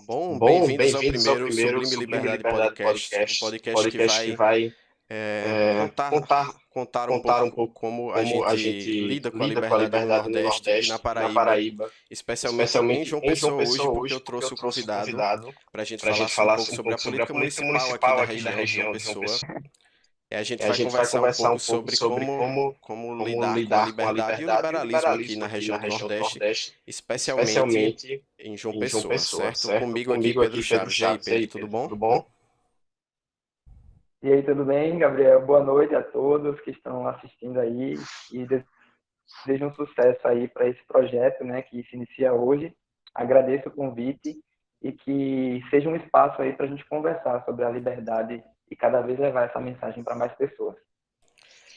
Bom, Bom, bem-vindos ao bem-vindos ao primeiro primeiro Sublime Sublime Liberdade Liberdade Podcast, um Podcast, um podcast que podcast que vai vai contar, contar, contar um contar um pouco pouco como a como a gente gente lida com a lida com a liberdade no liberdade no Nordeste e na Nordeste e na Paraíba, Paraíba, especialmente em especialmente João em João Pessoa hoje, Pessoa porque eu hoje, porque eu trouxe o trouxe o convidado convidado para a gente para a falar gente um falar pouco um sobre a pouco sobre a política política municipal aqui municipal da aqui da região de João região de João Pessoa. Pessoa. E a gente E a vai gente vai conversar um conversar pouco um pouco sobre sobre como como lidar com a lidar com a liberdade e o liberdade e o liberalismo aqui liberalismo na aqui região na do região do Nordeste, Nordeste, especialmente especialmente em João em João Pessoa, Pessoa, certo? certo? Comigo aqui, Comigo Pedro aqui, Pedro Chaves. E aí, Chaves. E Pedro, aí, tudo Pedro, bom? tudo bom? E aí, tudo bem, Gabriel? Boa noite a todos que estão assistindo aí e desejo um sucesso aí para esse projeto, né, que se inicia hoje. Agradeço o convite e que seja um espaço aí para a gente conversar sobre a liberdade e cada vez levar essa mensagem para mais pessoas.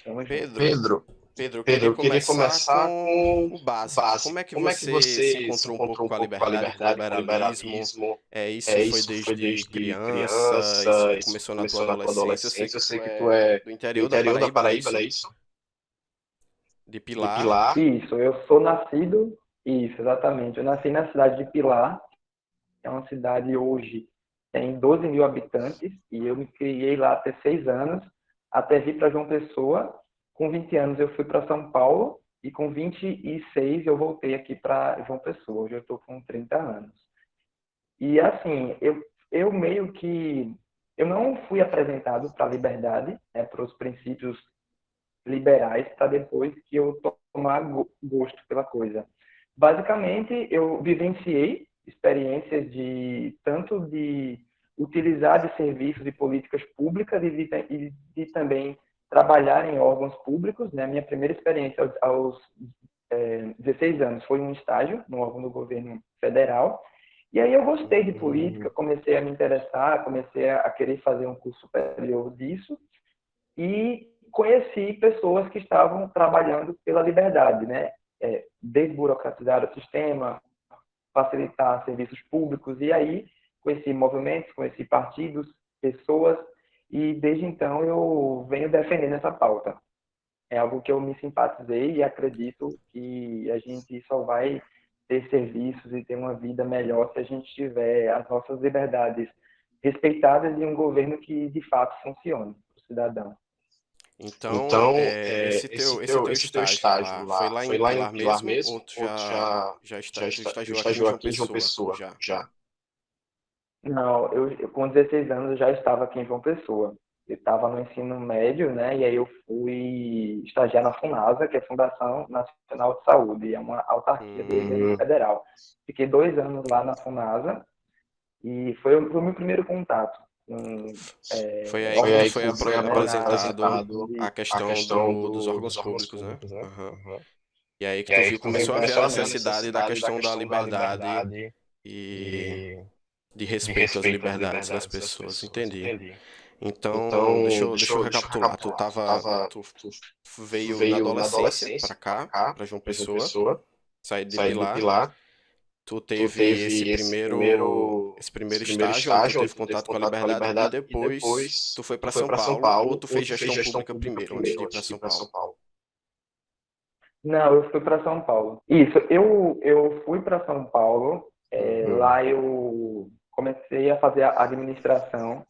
Tamo junto. Pedro, Pedro, Pedro, eu Pedro, queria eu queria começar começar com com o o básico. Como básico. é que Como é que você se você se encontrou um pouco encontrou um com a pouco com a liberdade, com o liberdade, com o liberalismo? liberalismo? Isso foi Isso foi desde desde criança? Isso criança, isso começou na tua começou na tua adolescência? Eu sei adolescência. que Eu tu sei que tu é é do do interior da interior da Paraíba, não é Paraíba, não é isso? isso? De De Pilar. Pilar. Isso, eu sou nascido, isso, exatamente. Eu nasci na cidade de Pilar, que é uma cidade hoje tem 12 mil habitantes, e eu me criei lá até 6 anos, até vir para João Pessoa. Com 20 anos eu fui para São Paulo, e com 26 eu voltei aqui para João Pessoa. Hoje eu estou com 30 anos. E assim, eu meio que eu não fui apresentado para a liberdade, para os princípios liberais, para depois que eu tomar gosto pela coisa. Basicamente, eu vivenciei experiências de tanto de utilizar de serviços e políticas públicas e de também trabalhar em órgãos públicos. Né? Minha primeira experiência aos 16 anos foi um estágio no órgão do governo federal. E aí eu gostei de política, comecei a me interessar, comecei a querer fazer um curso superior disso e conheci pessoas que estavam trabalhando pela liberdade, né? Desburocratizar o sistema, facilitar serviços públicos, e aí conheci movimentos, conheci partidos, pessoas, e desde então eu venho defendendo essa pauta. É algo que eu me simpatizei e acredito que a gente só vai ter serviços e ter uma vida melhor se a gente tiver as nossas liberdades respeitadas e um governo que de fato funcione para o cidadão. Então, Então, esse teu esse teu estágio estágio lá, foi lá, lá em foi lá em Pilar Pilar mesmo ou mesmo? Ou tu tu já estagiou aqui em estagiou João aqui em João Pessoa? Pessoa? Já. Já. Não, eu com 16 anos eu já estava aqui em João Pessoa. Eu estava no ensino médio, né? E aí eu fui estagiar na FUNASA, que é a Fundação Nacional de Saúde, é uma autarquia do governo Hum, federal. Fiquei 2 anos lá na FUNASA e foi o meu primeiro contato com foi aí que Foi tu aí órgãos que foi tu foi públicos, né? apresentado apresentado à a questão questão dos órgãos dos órgãos públicos, né? públicos, né? Aham. Uhum. E aí que E tu aí viu, que tu começou a ver a começou a ver a necessidade da necessidade da questão da questão da liberdade liberdade e e de de respeito às respeito às liberdades das liberdades das pessoas, pessoas, entendi. entendi. Então, Então, deixa eu deixa eu recapitular. recapitular. Tu tava, Tu tu veio na veio na adolescência pra adolescência para cá, cá, pra João para João Pessoa, Pessoa, saído de saído de Pilar. Pilar. Tu Tu teve teve esse esse primeiro primeiro estágio onde tu estágio onde teve tu teve contato com a contato com a liberdade e liberdade e depois tu depois foi tu pra foi São para São Paulo ou Paulo tu ou fez tu fez gestão gestão pública pública primeiro antes de primeiro ir pra antes de ir São para São Paulo? Paulo? Não, eu fui para São Paulo. Isso, eu fui para São Paulo. Uhum. Lá eu comecei a fazer a administração.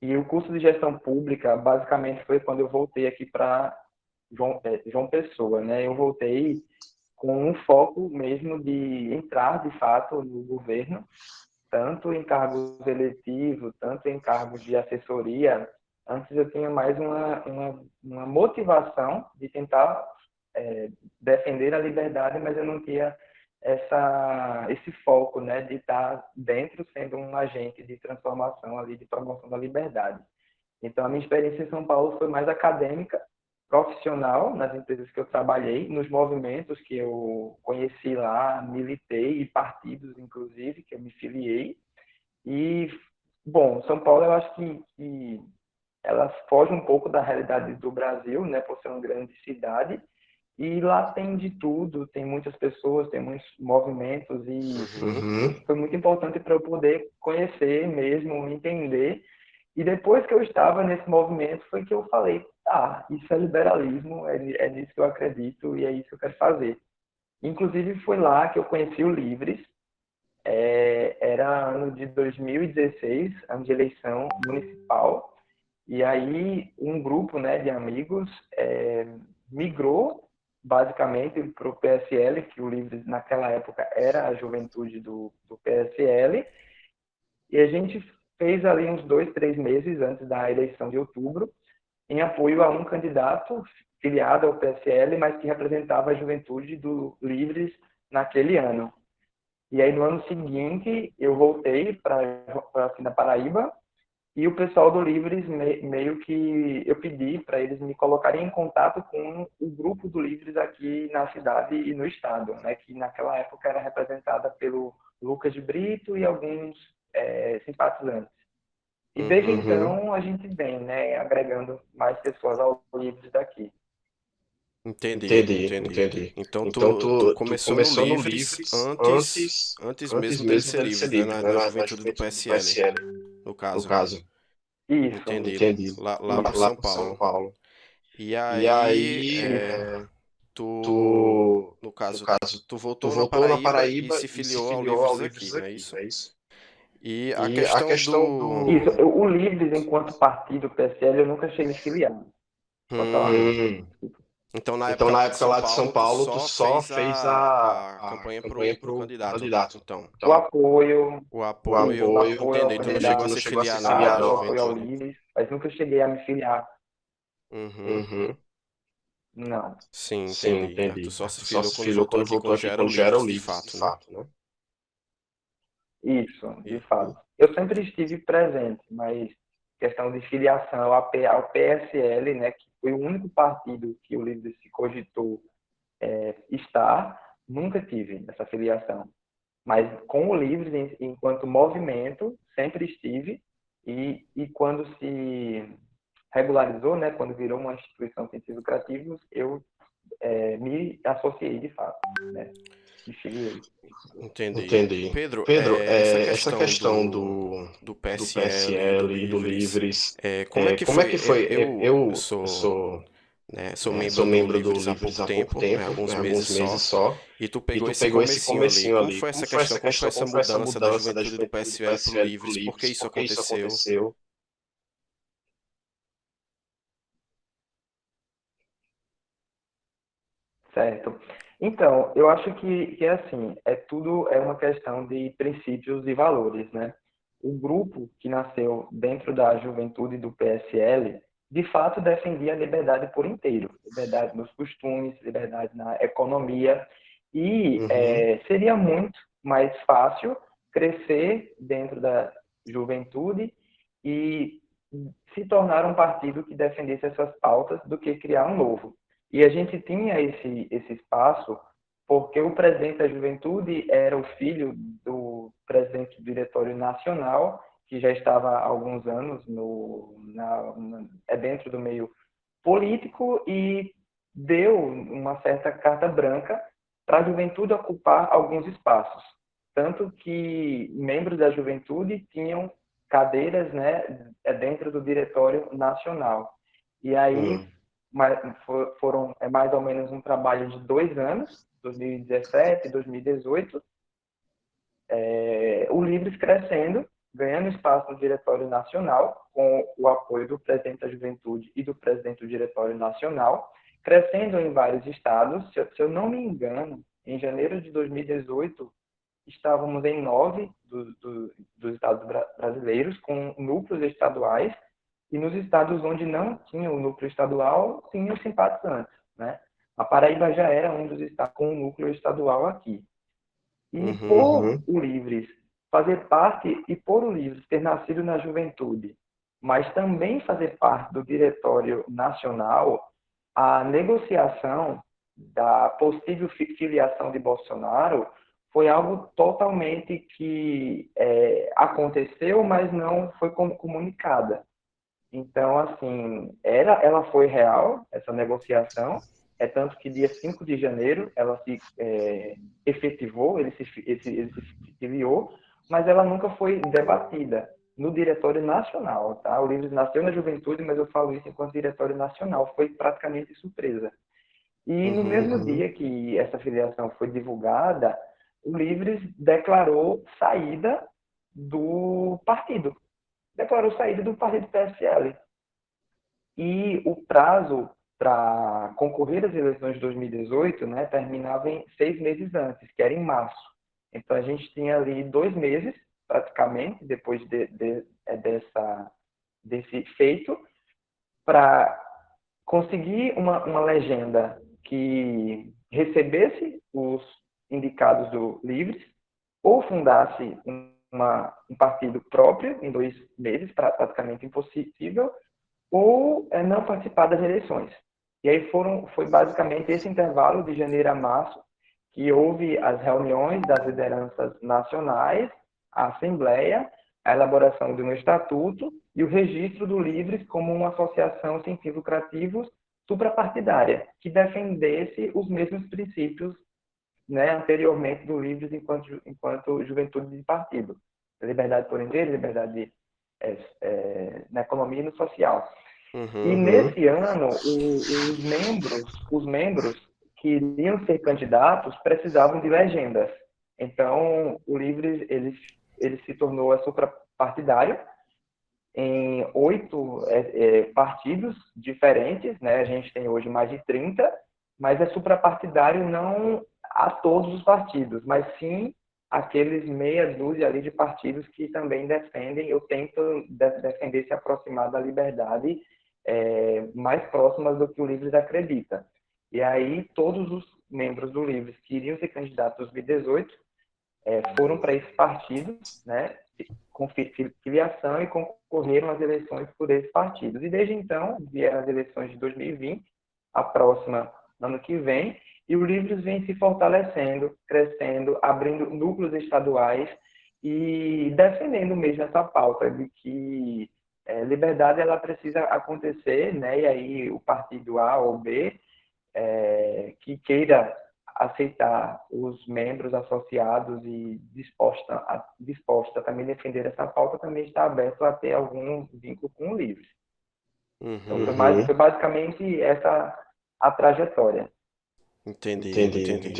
E o curso de gestão pública, basicamente, foi quando eu voltei aqui para João Pessoa, né? Eu voltei com um foco mesmo de entrar, de fato, no governo, tanto em cargos eletivos, tanto em cargos de assessoria. Antes eu tinha mais uma motivação de tentar defender a liberdade, mas eu não tinha esse foco, né, de estar dentro sendo um agente de transformação ali, de promoção da liberdade. Então, a minha experiência em São Paulo foi mais acadêmica, profissional, nas empresas que eu trabalhei, nos movimentos que eu conheci lá, militei, e partidos, inclusive, que eu me filiei. E, bom, São Paulo, eu acho que ela foge um pouco da realidade do Brasil, né, por ser uma grande cidade, e lá tem de tudo, tem muitas pessoas, tem muitos movimentos, e Uhum. isso foi muito importante para eu poder conhecer mesmo, entender. E depois que eu estava nesse movimento, foi que eu falei: ah, isso é liberalismo, é nisso que eu acredito e é isso que eu quero fazer. Inclusive, foi lá que eu conheci o Livres, era ano de 2016, ano de eleição municipal, e aí um grupo, né, de amigos migrou basicamente para o PSL, que o Livres naquela época era a juventude do PSL, e a gente fez ali uns 2, 3 meses antes da eleição de outubro, em apoio a um candidato filiado ao PSL, mas que representava a juventude do Livres naquele ano. E aí, no ano seguinte, eu voltei para aqui na Paraíba e o pessoal do Livres, meio que eu pedi para eles me colocarem em contato com o grupo do Livres aqui na cidade e no estado, né, que naquela época era representada pelo Lucas de Brito e alguns simpatizantes. E desde Uhum. então a gente vem, né, agregando mais pessoas ao Livres daqui. Entendi, Entendi, entendi. entendi. Então Então tu tu começou no começou no Livres Livres antes antes mesmo dele mesmo ser dele ser Livres, né? livre, Na, né? na Na juventude do juventude do PSL, PSL, no no caso. caso. Isso, Entendi. Entendi. Lá por Lá São por São Paulo. Paulo. E E aí, aí, isso. tu, tu, no no caso, caso, tu tu voltou na voltou na Paraíba e Paraíba se e se filiou ao filiou ao Livres aqui, Livres não é aqui, isso? não é isso? E a E a questão questão Isso. do... O Livres, enquanto partido PSL, eu nunca cheguei a me filiar. Pode falar. Hum, Desculpa. então na Então, época na lá de época São lá de São Paulo, tu Paulo, tu só só fez fez a a campanha campanha pro pro candidato. candidato. Então, O Então, apoio, o o isso, o apoio, apoio, apoio ao entendi, tu não chegou candidato, a tu não se chegou a se filiar não filiar à o não à apoio ao juventude. juventude. Livres, mas nunca cheguei a me filiar. Uhum. Uhum. Não. Sim, Sim, entendi. Tu entendi. só se Tu só filiou se quando filiou voltou quando aqui, voltou quando já aqui, era o quando já era o Livres de Livres, de fato, né? fato, né? Isso, de E- fato. Eu sempre estive presente, mas questão de filiação ao PSL, né, que foi o único partido que o Livres se cogitou estar, nunca tive essa filiação. Mas com o Livres, enquanto movimento, sempre estive, e quando se regularizou, né, quando virou uma instituição sem fins lucrativos, eu me associei de fato, né, me filiei. Entendi. Entendi. Pedro, Pedro, essa essa questão questão do do PSL e do PSL e do Livres, Livres, como é que como é que foi? foi? Eu Eu sou, sou, né, sou sou membro do membro do Livres há Livres pouco há pouco tempo, né, tempo, alguns né, meses alguns meses só, só, e tu e pegou tu esse pegou esse comecinho ali. comecinho Como ali. foi Como essa foi essa questão? Como foi questão? essa Como foi essa mudança da mudança da juventude do juventude do PSL para o PSL para o Livres? Por que Livres? isso Por que isso aconteceu? aconteceu? Certo. Então, eu acho que é assim, tudo é uma questão de princípios e valores, né? O grupo que nasceu dentro da juventude do PSL, de fato defendia a liberdade por inteiro, liberdade nos costumes, liberdade na economia, e Uhum. seria muito mais fácil crescer dentro da juventude e se tornar um partido que defendesse essas pautas do que criar um novo. E a gente tinha esse espaço porque o presidente da juventude era o filho do presidente do diretório nacional, que já estava há alguns anos dentro do meio político e deu uma certa carta branca para a juventude ocupar alguns espaços. Tanto que membros da juventude tinham cadeiras, né, dentro do diretório nacional. E aí Hum. foram mais ou menos um trabalho de 2 anos, 2017, 2018, o Livres crescendo, ganhando espaço no Diretório Nacional, com o apoio do presidente da Juventude e do presidente do Diretório Nacional, crescendo em vários estados. Se eu não me engano, em janeiro de 2018, estávamos em 9 dos estados brasileiros, com núcleos estaduais, e nos estados onde não tinha o núcleo estadual, tinha os simpatizantes, né? A Paraíba já era um dos estados com o núcleo estadual aqui. E Uhum. por o Livres fazer parte e por o Livres ter nascido na juventude, mas também fazer parte do Diretório Nacional, a negociação da possível filiação de Bolsonaro foi algo totalmente que aconteceu, mas não foi comunicada. Então, assim, ela foi real, essa negociação, é tanto que dia 5 de janeiro ela se efetivou, ele se filiou, mas ela nunca foi debatida no Diretório Nacional, tá? O Livres nasceu na juventude, mas eu falo isso enquanto Diretório Nacional, foi praticamente surpresa. E no Uhum. mesmo dia que essa filiação foi divulgada, o Livres declarou saída do partido. Declarou saída do partido PSL. E o prazo para concorrer às eleições de 2018, né, terminava em 6 meses antes, que era em março. Então a gente tinha ali 2 meses, praticamente, depois desse feito, para conseguir uma legenda que recebesse os indicados do Livres, ou fundasse um partido próprio em 2 meses, praticamente impossível, ou não participar das eleições. E aí foi basicamente esse intervalo de janeiro a março que houve as reuniões das lideranças nacionais, a Assembleia, a elaboração de um estatuto e o registro do Livres como uma associação sem fins lucrativos suprapartidária, que defendesse os mesmos princípios, né, anteriormente do Livres enquanto juventude de partido. Liberdade por inteiro, liberdade na economia e no social. E nesse ano, os membros que iriam ser candidatos precisavam de legendas. Então, o Livre ele se tornou suprapartidário em 8 partidos diferentes, né? A gente tem hoje mais de 30, mas é suprapartidário não a todos os partidos, mas sim aqueles meia dúzia ali de partidos que também defendem, eu tento defender, se aproximar da liberdade mais próximas do que o Livres acredita. E aí todos os membros do Livres que iriam ser candidatos em 2018 foram para esses partidos, né, com filiação, e concorreram às eleições por esses partidos. E desde então, vieram as eleições de 2020, a próxima ano que vem, e o Livres vem se fortalecendo, crescendo, abrindo núcleos estaduais e defendendo mesmo essa pauta de que liberdade ela precisa acontecer, né? E aí o partido A ou B que queira aceitar os membros associados e disposta a também defender essa pauta, também está aberto a ter algum vínculo com o Livre. Então, foi basicamente essa a trajetória. Entendi.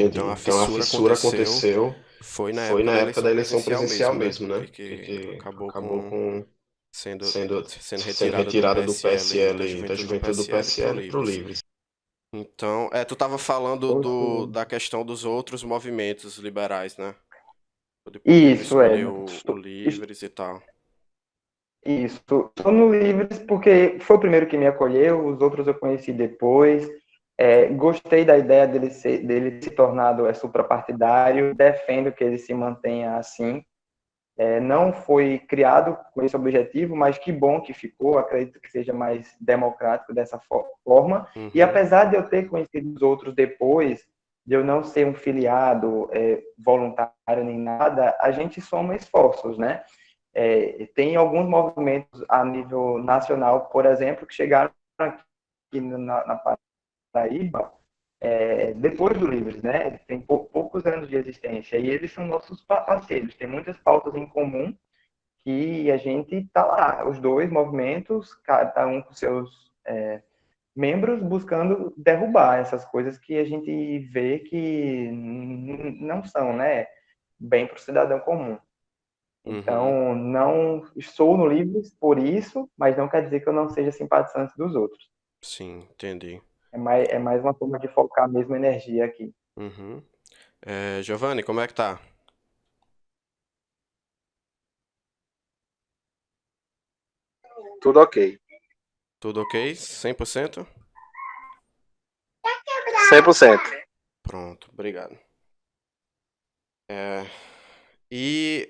Então a fissura aconteceu, foi na época da eleição presidencial mesmo, né? Que acabou sendo, sendo retirada do PSL, da juventude do PSL pro Livres. Então, tu tava falando da questão dos outros movimentos liberais, né? Por que tu Isso, escolheu o Livres e tal. Isso. Estou no Livres porque foi o primeiro que me acolheu, os outros eu conheci depois. Gostei da ideia dele se tornado suprapartidário, defendo que ele se mantenha assim. Não foi criado com esse objetivo, mas que bom que ficou, acredito que seja mais democrático dessa forma. E apesar de eu ter conhecido os outros depois, de eu não ser um filiado voluntário nem nada, a gente soma esforços, né? Tem alguns movimentos a nível nacional, por exemplo, que chegaram aqui na Paraíba depois do Livres, né? Tem poucos anos de existência e eles são nossos parceiros. Tem muitas pautas em comum que a gente está lá, os dois movimentos, cada um com seus membros, buscando derrubar essas coisas que a gente vê que não são, né, bem para o cidadão comum. Então, não estou no Livres por isso, mas não quer dizer que eu não seja simpatizante dos outros. Sim, entendi. É mais uma forma de focar a mesma energia aqui. Giovanni, como é que tá? Tudo ok. Tudo ok? 100%? 100%. Pronto, obrigado. E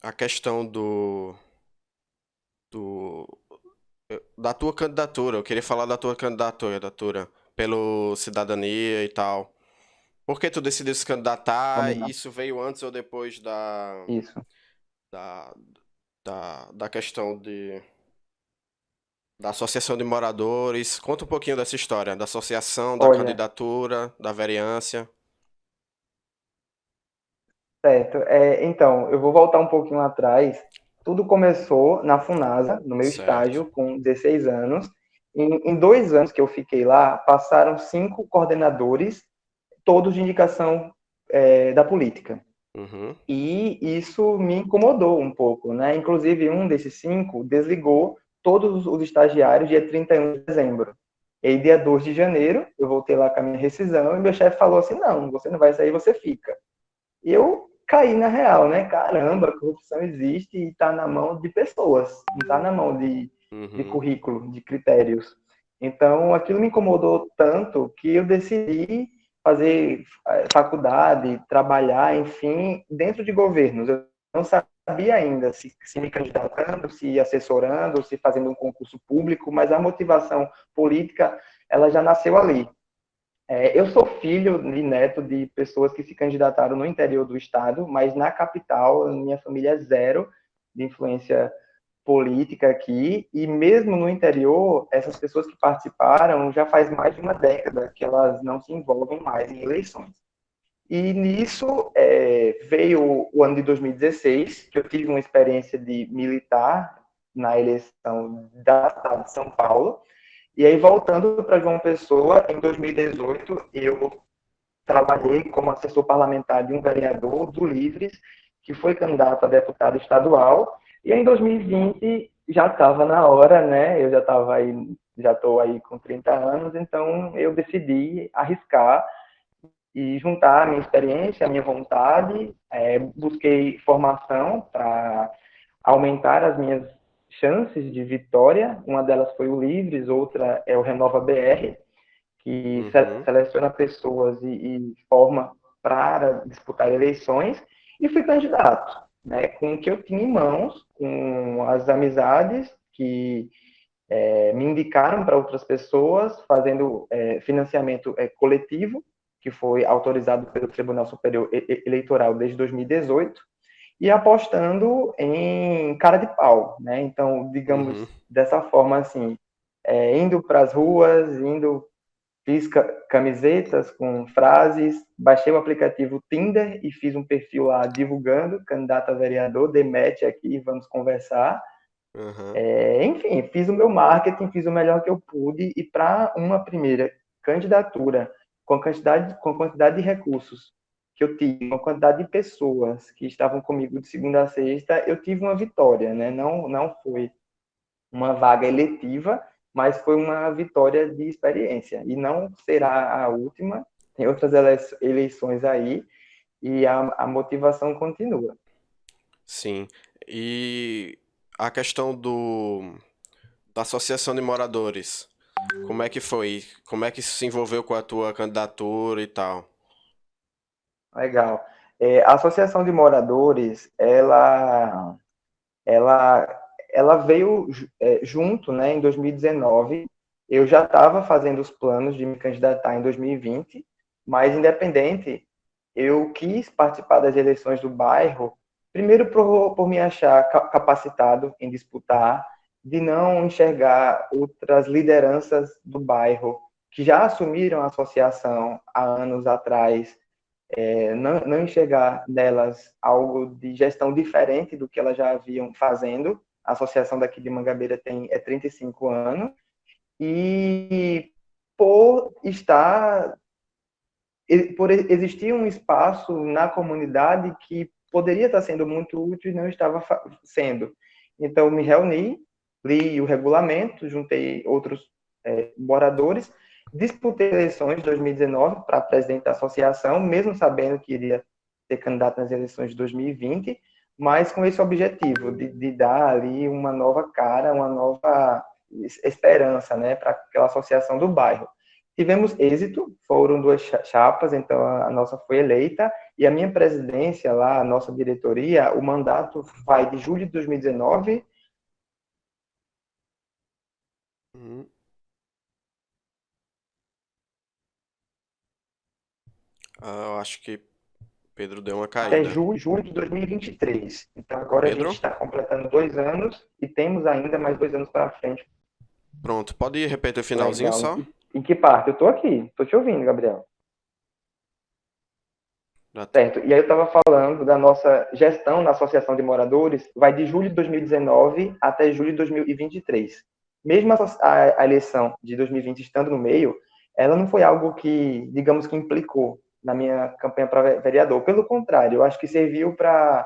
a questão da tua candidatura, eu queria falar da tua candidatura pelo cidadania e tal. Por que tu decidiu se candidatar? Isso veio antes ou depois Isso. da questão da associação de moradores? Conta um pouquinho dessa história, da associação, da candidatura, da vereância. Certo. Então, eu vou voltar um pouquinho atrás. Tudo começou na Funasa, no meu estágio, com 16 anos. Em 2 anos que eu fiquei lá, passaram 5 coordenadores, todos de indicação da política. Uhum. E isso me incomodou um pouco, né? Inclusive, um desses 5 desligou todos os estagiários dia 31 de dezembro. E aí, dia 2 de janeiro, eu voltei lá com a minha rescisão e meu chefe falou assim, não, você não vai sair, você fica. E eu caí na real, né? Caramba, a corrupção existe e está na mão de pessoas, não está na mão de Uhum. currículo, de critérios. Então, aquilo me incomodou tanto que eu decidi fazer faculdade, trabalhar, enfim, dentro de governos. Eu não sabia ainda se me candidatando, se assessorando, se fazendo um concurso público, mas a motivação política, ela já nasceu ali. Eu sou filho e neto de pessoas que se candidataram no interior do estado, mas na capital, minha família é zero de influência política aqui, e mesmo no interior, essas pessoas que participaram já faz mais de uma década que elas não se envolvem mais em eleições. E nisso veio o ano de 2016, que eu tive uma experiência de militar na eleição da cidade de São Paulo, e aí, voltando para João Pessoa, em 2018, eu trabalhei como assessor parlamentar de um vereador do Livres, que foi candidato a deputado estadual, e em 2020 já estava na hora, né? Eu já estou aí com 30 anos, então eu decidi arriscar e juntar a minha experiência, a minha vontade, busquei formação para aumentar as minhas chances de vitória. Uma delas foi o Livres, outra é o Renova BR, que seleciona pessoas e forma para disputar eleições, e fui candidato, né, com o que eu tinha em mãos, com as amizades que me indicaram para outras pessoas, fazendo financiamento coletivo, que foi autorizado pelo Tribunal Superior Eleitoral desde 2018, e apostando em cara de pau, né? Então, digamos dessa forma, assim, indo para as ruas, fiz camisetas com frases, baixei o aplicativo Tinder e fiz um perfil lá divulgando, candidato a vereador, dê match aqui, vamos conversar. Enfim, fiz o meu marketing, fiz o melhor que eu pude, e para uma primeira candidatura, com a quantidade de recursos que eu tive, com a quantidade de pessoas que estavam comigo de segunda a sexta, eu tive uma vitória, né? Não foi uma vaga eletiva, mas foi uma vitória de experiência. E não será a última, tem outras eleições aí, e a motivação continua. Sim. E a questão da associação de moradores, como é que foi? Como é que isso se envolveu com a tua candidatura e tal? Legal. A Associação de Moradores, ela, ela veio junto, né, em 2019. Eu já estava fazendo os planos de me candidatar em 2020, mas independente, eu quis participar das eleições do bairro, primeiro por me achar capacitado em disputar, de não enxergar outras lideranças do bairro que já assumiram a associação há anos atrás, não enxergar nelas algo de gestão diferente do que elas já haviam fazendo. A associação daqui de Mangabeira tem 35 anos, e por estar por existir um espaço na comunidade que poderia estar sendo muito útil e não estava sendo. Então, me reuni, li o regulamento, juntei outros moradores, disputei eleições de 2019 para presidente da associação, mesmo sabendo que iria ser candidato nas eleições de 2020, mas com esse objetivo de dar ali uma nova cara, uma nova esperança, né, para aquela associação do bairro. Tivemos êxito, foram 2 chapas, então a nossa foi eleita, e a minha presidência lá, a nossa diretoria, o mandato vai de julho de 2019. Uhum. Eu acho que Pedro deu uma Até caída. julho de 2023. Então agora a gente Pedro? está completando 2 anos e temos ainda mais 2 anos para frente. Pronto, pode repetir o finalzinho Legal. só? Em que parte? Eu estou aqui, estou te ouvindo, Gabriel. Já tá. Certo. E aí eu estava falando da nossa gestão na Associação de Moradores, vai de julho de 2019 até julho de 2023. Mesmo a eleição de 2020 estando no meio, ela não foi algo que, digamos que implicou na minha campanha para vereador. Pelo contrário, eu acho que serviu para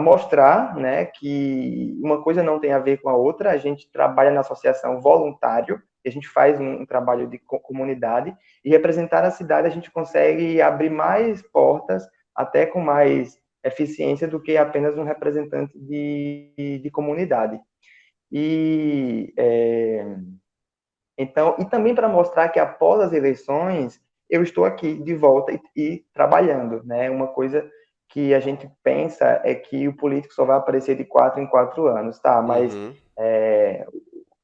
mostrar, né, que uma coisa não tem a ver com a outra. A gente trabalha na associação voluntário, a gente faz um trabalho de comunidade, e representar a cidade a gente consegue abrir mais portas, até com mais eficiência do que apenas um representante de comunidade. E então, e também para mostrar que após as eleições eu estou aqui de volta e trabalhando, né? Uma coisa que a gente pensa é que o político só vai aparecer de 4 em 4 anos, tá? Mas Uhum.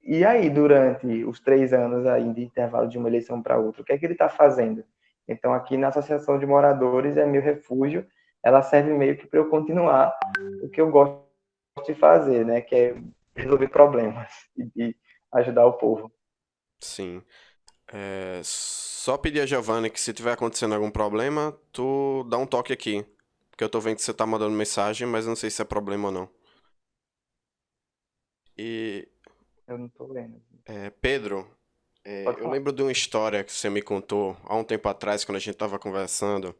e aí durante os 3 anos aí de intervalo de uma eleição para outra, o que é que ele está fazendo? Então aqui na Associação de Moradores é meu refúgio, ela serve meio que para eu continuar o que eu gosto de fazer, né? Que é resolver problemas e ajudar o povo. Sim. Só pedir a Giovanna que se tiver acontecendo algum problema, tu dá um toque aqui. Porque eu tô vendo que você tá mandando mensagem, mas não sei se é problema ou não. E, Eu não estou vendo. Pedro, Pode eu falar. lembro de uma história que você me contou há um tempo atrás, quando a gente tava conversando,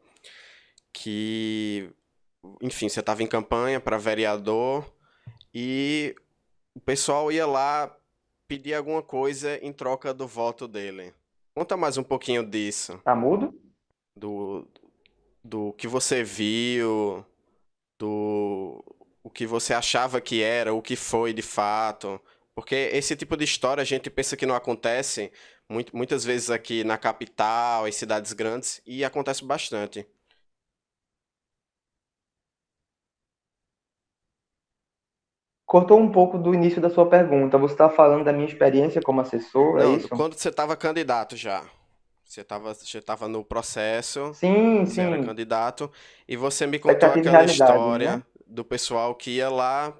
que, enfim, você tava em campanha para vereador e o pessoal ia lá pedir alguma coisa em troca do voto dele. Conta mais um pouquinho disso, Tá mudo? do, do que você viu, do o que você achava que era, o que foi de fato. Porque esse tipo de história a gente pensa que não acontece muitas vezes aqui na capital, em cidades grandes, e acontece bastante. Cortou um pouco do início da sua pergunta. Você está falando da minha experiência como assessor, é Não, isso? quando você estava candidato já. Você tava no processo, Sim, você era sim. candidato, e você me contou Expectativa e aquela realidade, né? história do pessoal que ia lá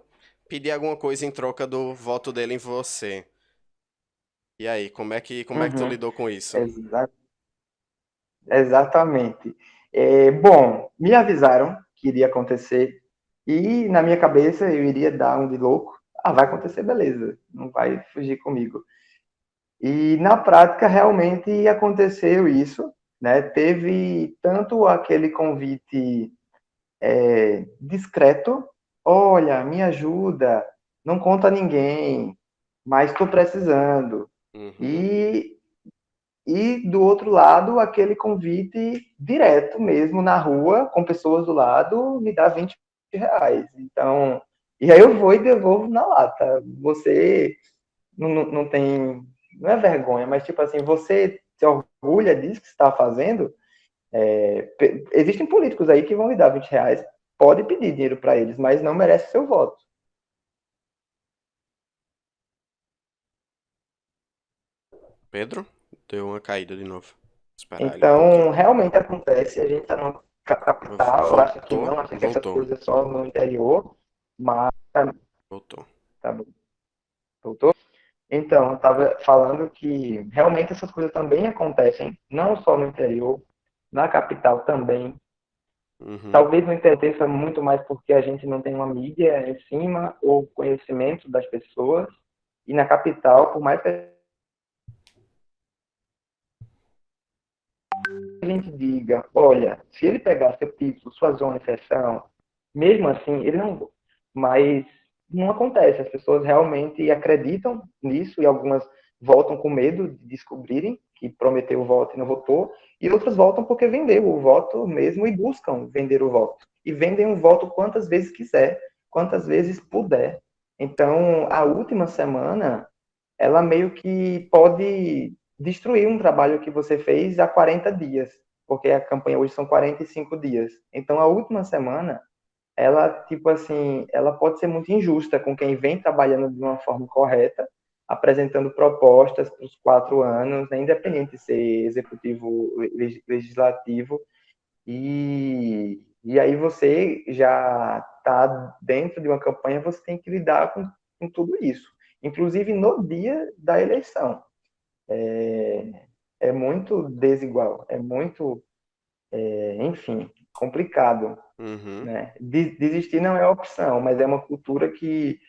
pedir alguma coisa em troca do voto dele em você. E aí, como é que tu Uhum. lidou com isso? Exa- exatamente. Bom, me avisaram que iria acontecer e na minha cabeça eu iria dar um de louco. Ah, vai acontecer, beleza. Não vai fugir comigo. E na prática realmente aconteceu isso, né? Teve tanto aquele convite discreto, olha, me ajuda, não conta a ninguém, mas estou precisando. Uhum. E, e do outro lado, aquele convite direto mesmo na rua, com pessoas do lado, me dá R$ 20. Então, e aí eu vou e devolvo na lata. Você não tem, não é vergonha, mas tipo assim, você se orgulha disso que você está fazendo? Existem políticos aí que vão lhe dar R$ 20, pode pedir dinheiro para eles, mas não merece seu voto. Pedro? Deu uma caída de novo. Esperar ele um pouquinho. Então, realmente acontece, a gente está numa capital, eu acho que Voltou? não, acho que essas Voltou. coisas só no interior, mas Voltou. tá bom, voltou? Então, eu estava falando que realmente essas coisas também acontecem, não só no interior, na capital também. Uhum. Talvez não aconteça muito mais porque a gente não tem uma mídia em cima ou conhecimento das pessoas. E na capital, por mais que a gente diga, olha, se ele pegar seu título, sua zona de sessão, mesmo assim, ele não. Mas não acontece. As pessoas realmente acreditam nisso e algumas voltam com medo de descobrirem que prometeu o voto e não votou, e outras voltam porque vendeu o voto mesmo e buscam vender o voto. E vendem o voto quantas vezes quiser, quantas vezes puder. Então, a última semana, ela meio que pode destruir um trabalho que você fez há 40 dias, porque a campanha hoje são 45 dias. Então, a última semana, ela, tipo assim, ela pode ser muito injusta com quem vem trabalhando de uma forma correta, apresentando propostas para os 4 anos, né, independente de ser executivo, legislativo, e aí você já está dentro de uma campanha, você tem que lidar com tudo isso, inclusive no dia da eleição. É muito desigual, é muito, enfim, complicado, Uhum. né? Desistir não é opção, mas é uma cultura que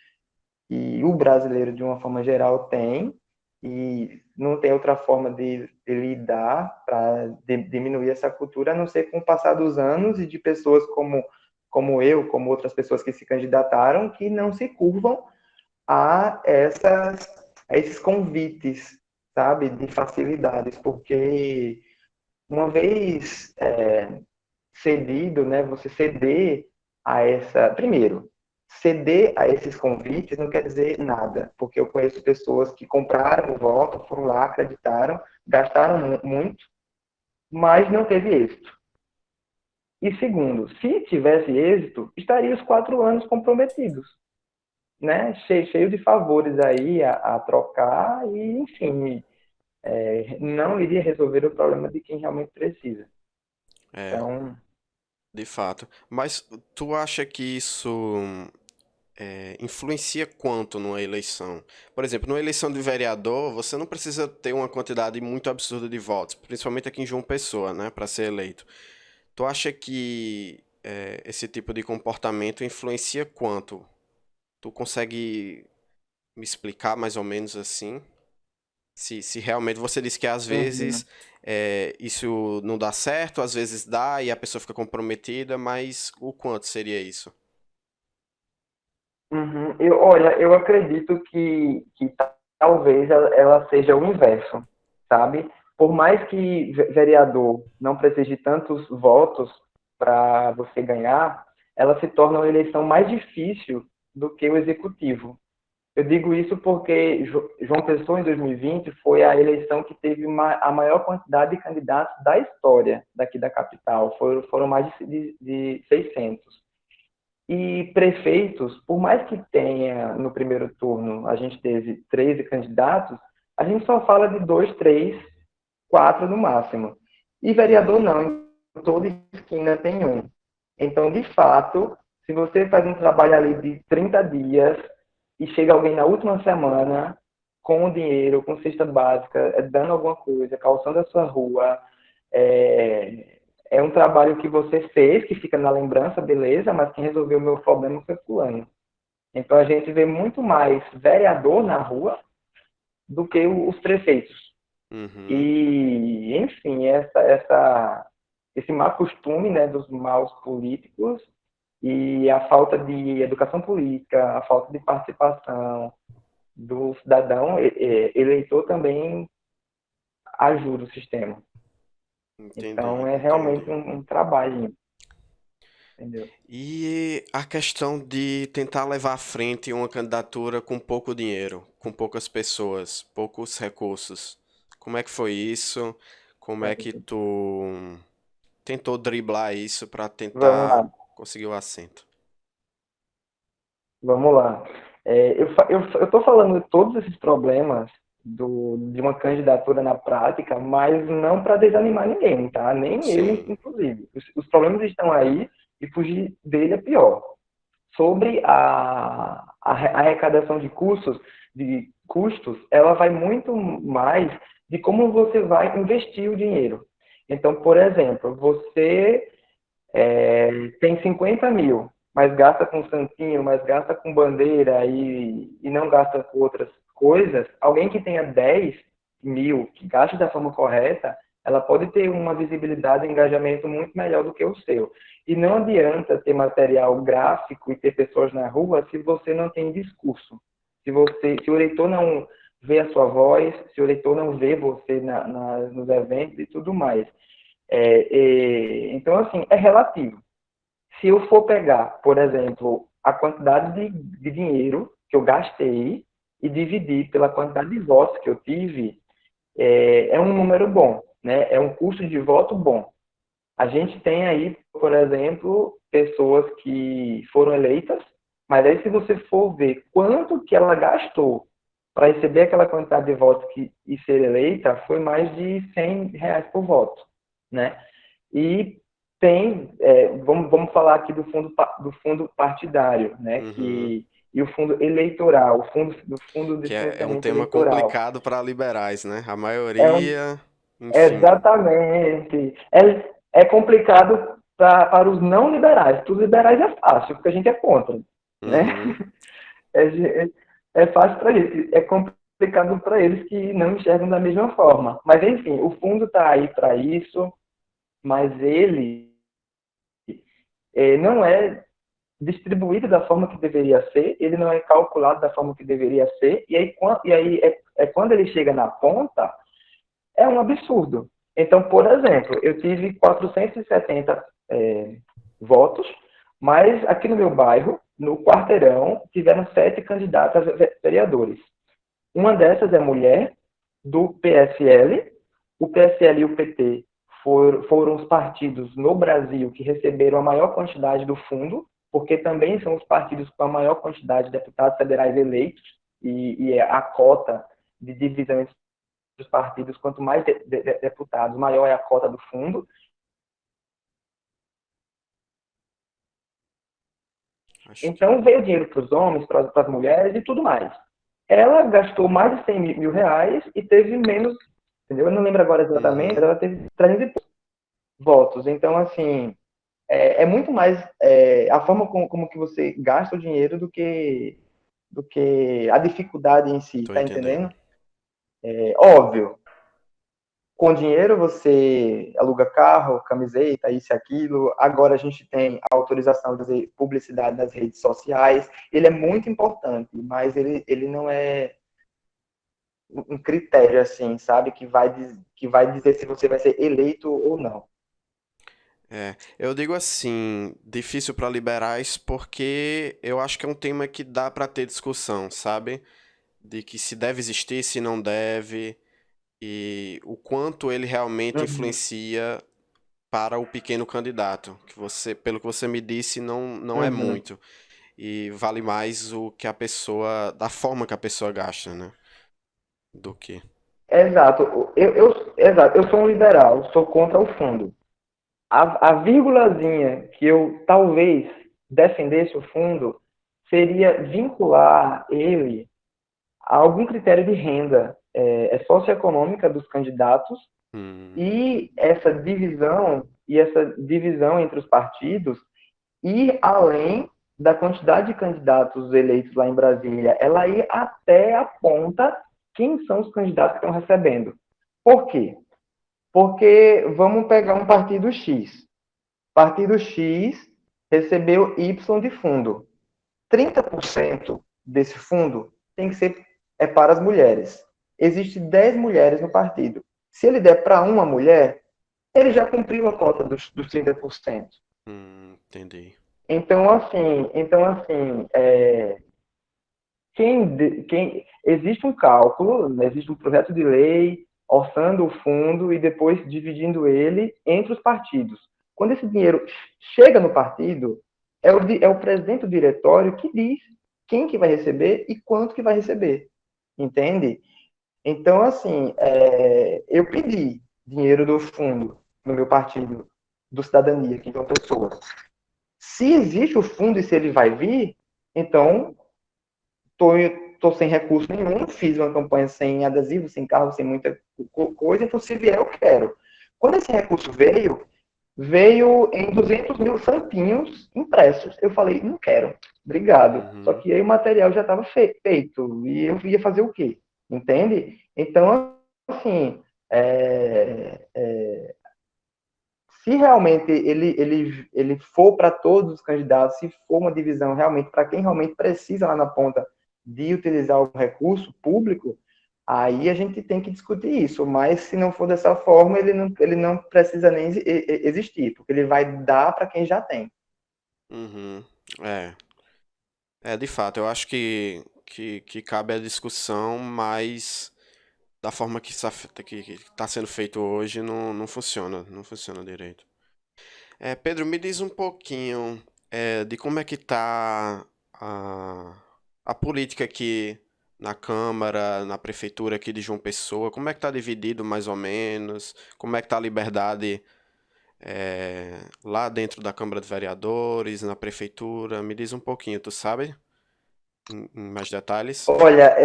o brasileiro, de uma forma geral, tem, e não tem outra forma de lidar para diminuir essa cultura, a não ser com o passar dos anos e de pessoas como eu, como outras pessoas que se candidataram, que não se curvam a esses convites, sabe, de facilidades, porque uma vez cedido, né, você ceder a primeiro, ceder a esses convites não quer dizer nada, porque eu conheço pessoas que compraram o voto, foram lá, acreditaram, gastaram muito, mas não teve êxito. E segundo, se tivesse êxito, estaria os 4 anos comprometidos, né? Cheio de favores aí a trocar e, enfim, não iria resolver o problema de quem realmente precisa. É, Então, de fato. Mas tu acha que isso influencia quanto numa eleição? Por exemplo, numa eleição de vereador, você não precisa ter uma quantidade muito absurda de votos, principalmente aqui em João Pessoa, né, para ser eleito. Tu acha que esse tipo de comportamento influencia quanto? Tu consegue me explicar mais ou menos assim? Se realmente você disse que às uhum, vezes isso não dá certo, às vezes dá e a pessoa fica comprometida, mas o quanto seria isso? uhum. Olha, eu acredito que talvez ela seja o inverso, sabe? Por mais que vereador não precise de tantos votos para você ganhar, ela se torna uma eleição mais difícil do que o executivo. Eu digo isso porque João Pessoa, em 2020, foi a eleição que teve a maior quantidade de candidatos da história daqui da capital. Foram mais de 600. E prefeitos, por mais que tenha no primeiro turno, a gente teve 13 candidatos, a gente só fala de 2, 3, 4 no máximo. E vereador Uhum. não, em toda esquina tem um. Então, de fato, se você faz um trabalho ali de 30 dias e chega alguém na última semana com o dinheiro, com cesta básica, dando alguma coisa, calçando a sua rua, é, é um trabalho que você fez, que fica na lembrança, beleza, mas quem resolveu o meu problema foi fulano. Então a gente vê muito mais vereador na rua do que os prefeitos. Uhum. E, enfim, esse mau costume, né, dos maus políticos e a falta de educação política, a falta de participação do cidadão eleitor também ajuda o sistema. Então Entendi, é realmente entendi. um trabalho, entendeu? E a questão de tentar levar à frente uma candidatura com pouco dinheiro, com poucas pessoas, poucos recursos. Como é que foi isso? Como é que tu tentou driblar isso para Vamos tentar lá. conseguir o assento? Vamos lá. Eu estou falando de todos esses problemas de uma candidatura na prática, mas não para desanimar ninguém, tá? Nem eu, Sim. inclusive. Os problemas estão aí e fugir dele é pior. Sobre a arrecadação de custos, ela vai muito mais de como você vai investir o dinheiro. Então, por exemplo, você tem 50 mil, mas gasta com santinho, mas gasta com bandeira e não gasta com outras coisas, alguém que tenha 10 mil, que gaste da forma correta, ela pode ter uma visibilidade e engajamento muito melhor do que o seu. E não adianta ter material gráfico e ter pessoas na rua se você não tem discurso. Se o eleitor não vê a sua voz, se o eleitor não vê você nos eventos e tudo mais. Então, assim, é relativo. Se eu for pegar, por exemplo, a quantidade de dinheiro que eu gastei e dividir pela quantidade de votos que eu tive, é um número bom, né? É um custo de voto bom. A gente tem aí, por exemplo, pessoas que foram eleitas, mas aí se você for ver quanto que ela gastou para receber aquela quantidade de votos e ser eleita, foi mais de R$ 100 por voto, né? E vamos falar aqui do fundo partidário, né? Uhum. E o fundo eleitoral, do fundo de Que é um financiamento tema eleitoral. complicado para liberais, né? A É um, maioria, enfim. exatamente. É complicado para os não liberais. Para os liberais é fácil, porque a gente é contra, né? Uhum. É, é fácil para a gente. É complicado explicando para eles que não enxergam da mesma forma. Mas, enfim, o fundo está aí para isso, mas ele não é distribuído da forma que deveria ser, ele não é calculado da forma que deveria ser, e aí quando ele chega na ponta, é um absurdo. Então, por exemplo, eu tive 470 votos, mas aqui no meu bairro, no quarteirão, tiveram 7 candidatas a vereadores. Uma dessas é mulher, do PSL. O PSL e o PT foram os partidos no Brasil que receberam a maior quantidade do fundo, porque também são os partidos com a maior quantidade de deputados federais eleitos, e a cota de divisão entre os partidos, quanto mais deputados, maior é a cota do fundo. Então, veio dinheiro para os homens, para as mulheres e tudo mais. Ela gastou mais de 100 mil reais e teve menos, entendeu? Eu não lembro agora exatamente, mas ela teve 300 e poucos votos. Então, assim, é muito mais a forma como que você gasta o dinheiro do que a dificuldade em si, Tô tá entendendo. entendendo? Óbvio, com dinheiro você aluga carro, camiseta, isso e aquilo. Agora a gente tem a autorização de fazer publicidade nas redes sociais. Ele é muito importante, mas ele não é um critério, assim, sabe? Que vai dizer se você vai ser eleito ou não. Eu digo assim, difícil para liberais porque eu acho que é um tema que dá para ter discussão, sabe? De que se deve existir, se não deve, e o quanto ele realmente Uhum, influencia para o pequeno candidato, que você, pelo que você me disse, não é uhum. muito. E vale mais o que a pessoa, da forma que a pessoa gasta, né? Do que. Exato. Exato. Eu sou um liberal, sou contra o fundo. A vírgulazinha que eu talvez defendesse o fundo seria vincular ele a algum critério de renda socioeconômica dos candidatos, Hum, e essa divisão entre os partidos ir além da quantidade de candidatos eleitos lá em Brasília, ela ir até a ponta quem são os candidatos que estão recebendo. Por quê? Porque vamos pegar um partido X. Partido X recebeu Y de fundo. 30% desse fundo tem que ser para as mulheres. Existem 10 mulheres no partido. Se ele der para uma mulher, ele já cumpriu a cota dos 30%. entendi. Então assim, existe um cálculo, né, existe um projeto de lei orçando o fundo e depois dividindo ele entre os partidos. Quando esse dinheiro chega no partido, é o presidente do diretório que diz quem que vai receber e quanto que vai receber, entende? Então, assim, eu pedi dinheiro do fundo no meu partido do Cidadania, que são pessoas. Se existe o fundo e se ele vai vir, então tô sem recurso nenhum, fiz uma campanha sem adesivo, sem carro, sem muita coisa, então se vier eu quero. Quando esse recurso veio em 200 mil santinhos impressos. Eu falei, não quero, obrigado. Só Uhum, que aí o material já estava feito, e eu ia fazer o quê? Entende? Então, assim, se realmente ele for para todos os candidatos, se for uma divisão realmente para quem realmente precisa lá na ponta de utilizar o recurso público, aí a gente tem que discutir isso. Mas se não for dessa forma, ele não precisa nem existir, porque ele vai dar para quem já tem. uhum. É, de fato, eu acho que cabe a discussão, mas da forma que está sendo feito hoje não funciona, não funciona direito. Pedro, me diz um pouquinho de como é que tá a, a política aqui na Câmara, na Prefeitura aqui de João Pessoa, como é que tá dividido mais ou menos, como é que tá a liberdade lá dentro da Câmara de Vereadores, na Prefeitura, me diz um pouquinho, tu sabe? Em mais detalhes? Olha,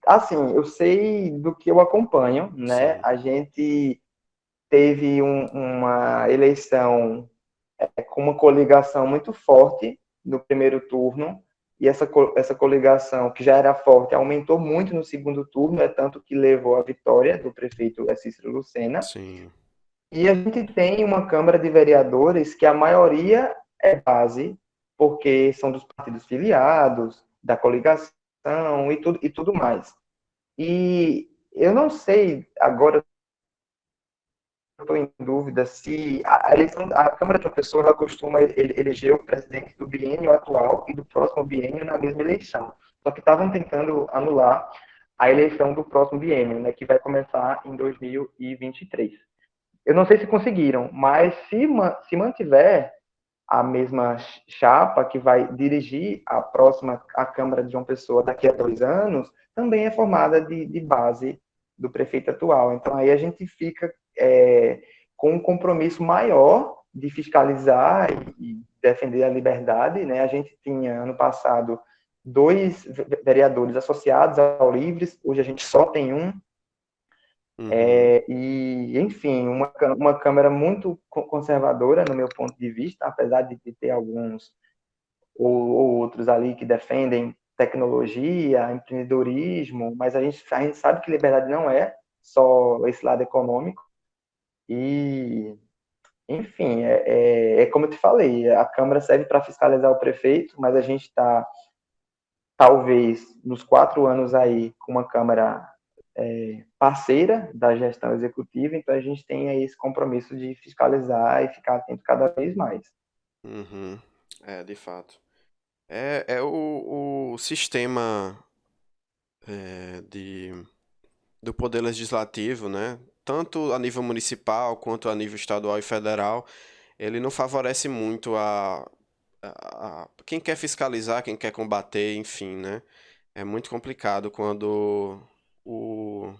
assim, eu sei do que eu acompanho, né? Sim. A gente teve uma eleição com uma coligação muito forte no primeiro turno, e essa coligação, que já era forte, aumentou muito no segundo turno, é tanto que levou à vitória do prefeito Cícero Lucena. Sim. E a gente tem uma Câmara de Vereadores que a maioria é base, porque são dos partidos filiados, da coligação e tudo mais. E eu não sei, agora estou em dúvida se a Câmara de uma pessoa ela costuma eleger o presidente do biênio atual e do próximo biênio na mesma eleição. Só que estavam tentando anular a eleição do próximo biênio, né, que vai começar em 2023. Eu não sei se conseguiram, mas se mantiver a mesma chapa que vai dirigir a Câmara de João Pessoa daqui a 2 anos, também é formada de base do prefeito atual. Então aí a gente fica com um compromisso maior de fiscalizar e defender a liberdade, né? A gente tinha ano passado 2 vereadores associados ao Livres, hoje a gente só tem um. E, enfim, uma Câmara muito conservadora, no meu ponto de vista, apesar de ter alguns ou outros ali que defendem tecnologia, empreendedorismo, mas a gente sabe que liberdade não é só esse lado econômico. E, enfim, é como eu te falei, a Câmara serve para fiscalizar o prefeito, mas a gente está, talvez, nos 4 anos aí, com uma Câmara parceira da gestão executiva, então a gente tem aí esse compromisso de fiscalizar e ficar atento cada vez mais. De fato. É o sistema do Poder Legislativo, né? Tanto a nível municipal quanto a nível estadual e federal, ele não favorece muito quem quer fiscalizar, quem quer combater, enfim, né? É muito complicado quando o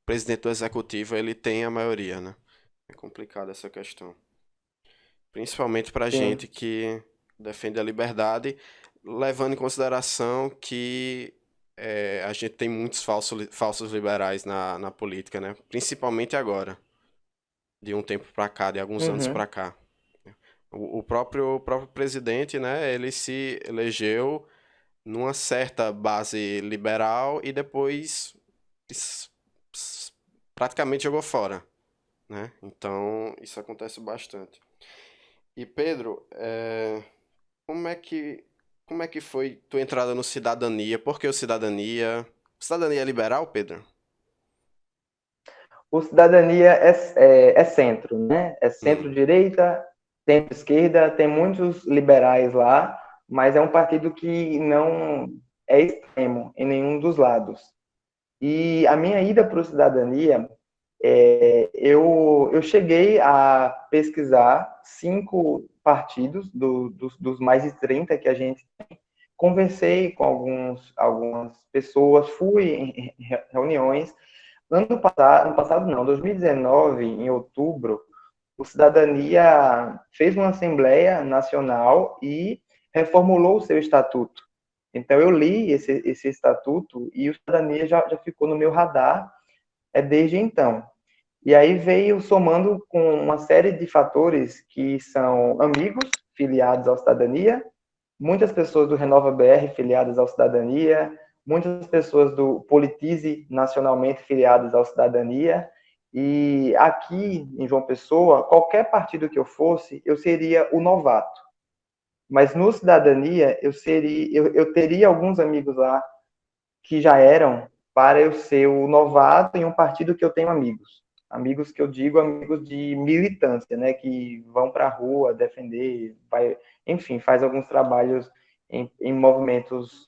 presidente do executivo ele tem a maioria, né? É complicado essa questão. Principalmente pra gente que defende a liberdade, levando em consideração que a gente tem muitos falsos liberais na política, né? Principalmente agora, de um tempo pra cá, de alguns anos pra cá. O próprio presidente, né? Ele se elegeu numa certa base liberal e depois praticamente jogou fora, né? Então, isso acontece bastante. E Pedro, como é que foi tua entrada no Cidadania? Por que o Cidadania? Cidadania é liberal, Pedro? O Cidadania é centro, né? É centro-direita, centro-esquerda, tem muitos liberais lá, mas é um partido que não é extremo em nenhum dos lados. E a minha ida para o Cidadania, eu cheguei a pesquisar 5 partidos dos mais de 30 que a gente tem. Conversei com algumas pessoas, fui em reuniões. Ano passado não, 2019, em outubro, o Cidadania fez uma Assembleia Nacional e reformulou o seu estatuto. Então, eu li esse estatuto e o Cidadania já ficou no meu radar desde então. E aí veio somando com uma série de fatores que são amigos filiados ao Cidadania, muitas pessoas do Renova BR filiadas ao Cidadania, muitas pessoas do Politize nacionalmente filiadas ao Cidadania, e aqui em João Pessoa, qualquer partido que eu fosse, eu seria o novato. Mas no Cidadania, eu teria alguns amigos lá que já eram para eu ser o novato em um partido que eu tenho amigos. Amigos que eu digo, amigos de militância, né, que vão para a rua defender, enfim, faz alguns trabalhos em movimentos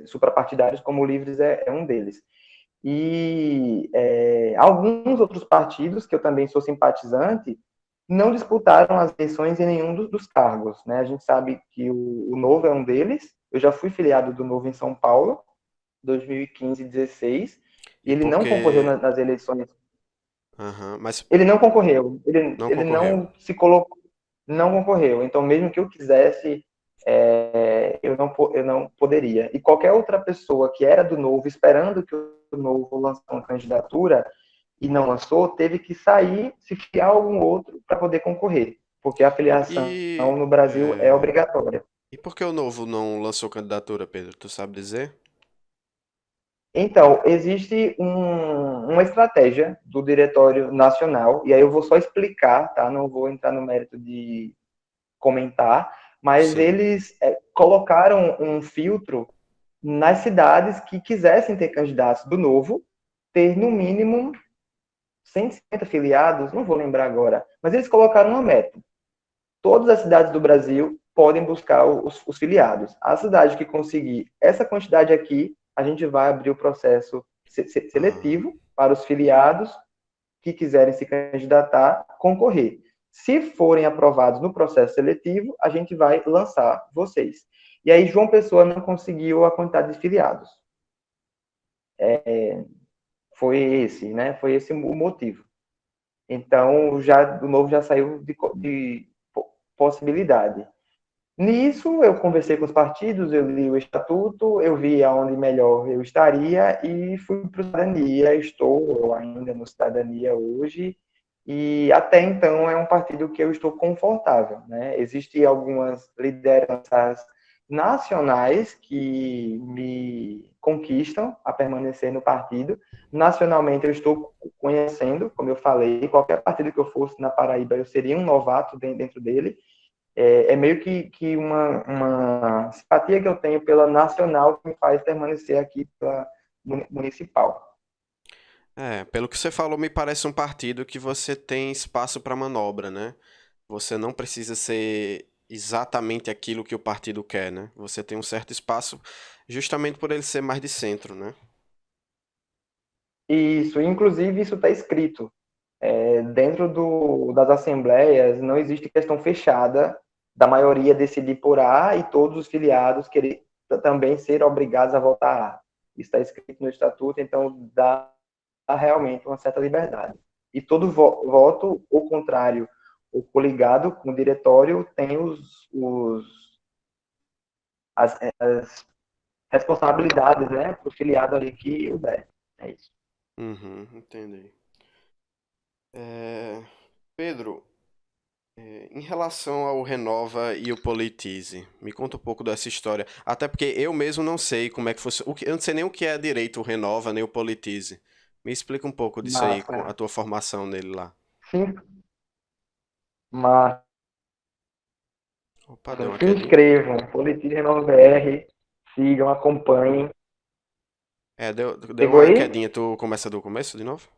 suprapartidários, como o Livres é um deles. E alguns outros partidos, que eu também sou simpatizante, não disputaram as eleições em nenhum dos cargos, né? A gente sabe que o Novo é um deles, eu já fui filiado do Novo em São Paulo, 2015 e 16, e ele não concorreu nas eleições. Mas ele não concorreu, não ele concorreu. não se colocou, não concorreu. Então, mesmo que eu quisesse, eu não poderia. E qualquer outra pessoa que era do Novo, esperando que o Novo lançasse uma candidatura e não lançou, teve que sair, se filiar a algum outro para poder concorrer, porque a filiação no Brasil é obrigatória. E por que o Novo não lançou candidatura, Pedro? Tu sabe dizer? Então, existe uma estratégia do Diretório Nacional, e aí eu vou só explicar, tá? Não vou entrar no mérito de comentar, mas Sim. eles colocaram um filtro nas cidades que quisessem ter candidatos do Novo, ter no mínimo 150 filiados, não vou lembrar agora, mas eles colocaram uma meta. Todas as cidades do Brasil podem buscar os filiados. A cidade que conseguir essa quantidade aqui, a gente vai abrir o processo Ah, seletivo para os filiados que quiserem se candidatar, concorrer. Se forem aprovados no processo seletivo, a gente vai lançar vocês. E aí, João Pessoa não conseguiu a quantidade de filiados. Foi esse, né? Foi esse o motivo. Então, já o novo já saiu de possibilidade. Nisso, eu conversei com os partidos, eu li o estatuto, eu vi aonde melhor eu estaria e fui para o Cidadania. Estou ainda no Cidadania hoje e até então é um partido que eu estou confortável, né? Existem algumas lideranças nacionais que me conquistam a permanecer no partido. Nacionalmente, eu estou conhecendo, como eu falei, qualquer partido que eu fosse na Paraíba, eu seria um novato dentro dele. É meio que uma simpatia que eu tenho pela nacional que me faz permanecer aqui pela municipal. pelo que você falou, me parece um partido que você tem espaço para manobra, né? Você não precisa ser exatamente aquilo que o partido quer, né? Você tem um certo espaço justamente por ele ser mais de centro, né? Isso, inclusive, isso está escrito. Dentro das assembleias, não existe questão fechada da maioria decidir por A e todos os filiados querer também ser obrigados a votar A. Isso está escrito no estatuto, então dá realmente uma certa liberdade. E todo voto, ou contrário, ou coligado com o diretório, tem as responsabilidades, né, para o filiado ali que o der. É isso. Uhum, entendi. É, Pedro, em relação ao Renova e o Politize, me conta um pouco dessa história. Até porque eu mesmo não sei como é que fosse. Eu não sei nem o que é direito o Renova, nem o Politize. Me explica um pouco disso aí, com a Massa. tua formação nele lá. Sim, massa. Opa, deu uma Se quedinha. inscrevam, Politize Renova BR, sigam, acompanhem. Deu Pegou uma aí? quedinha. Tu começa do começo de novo?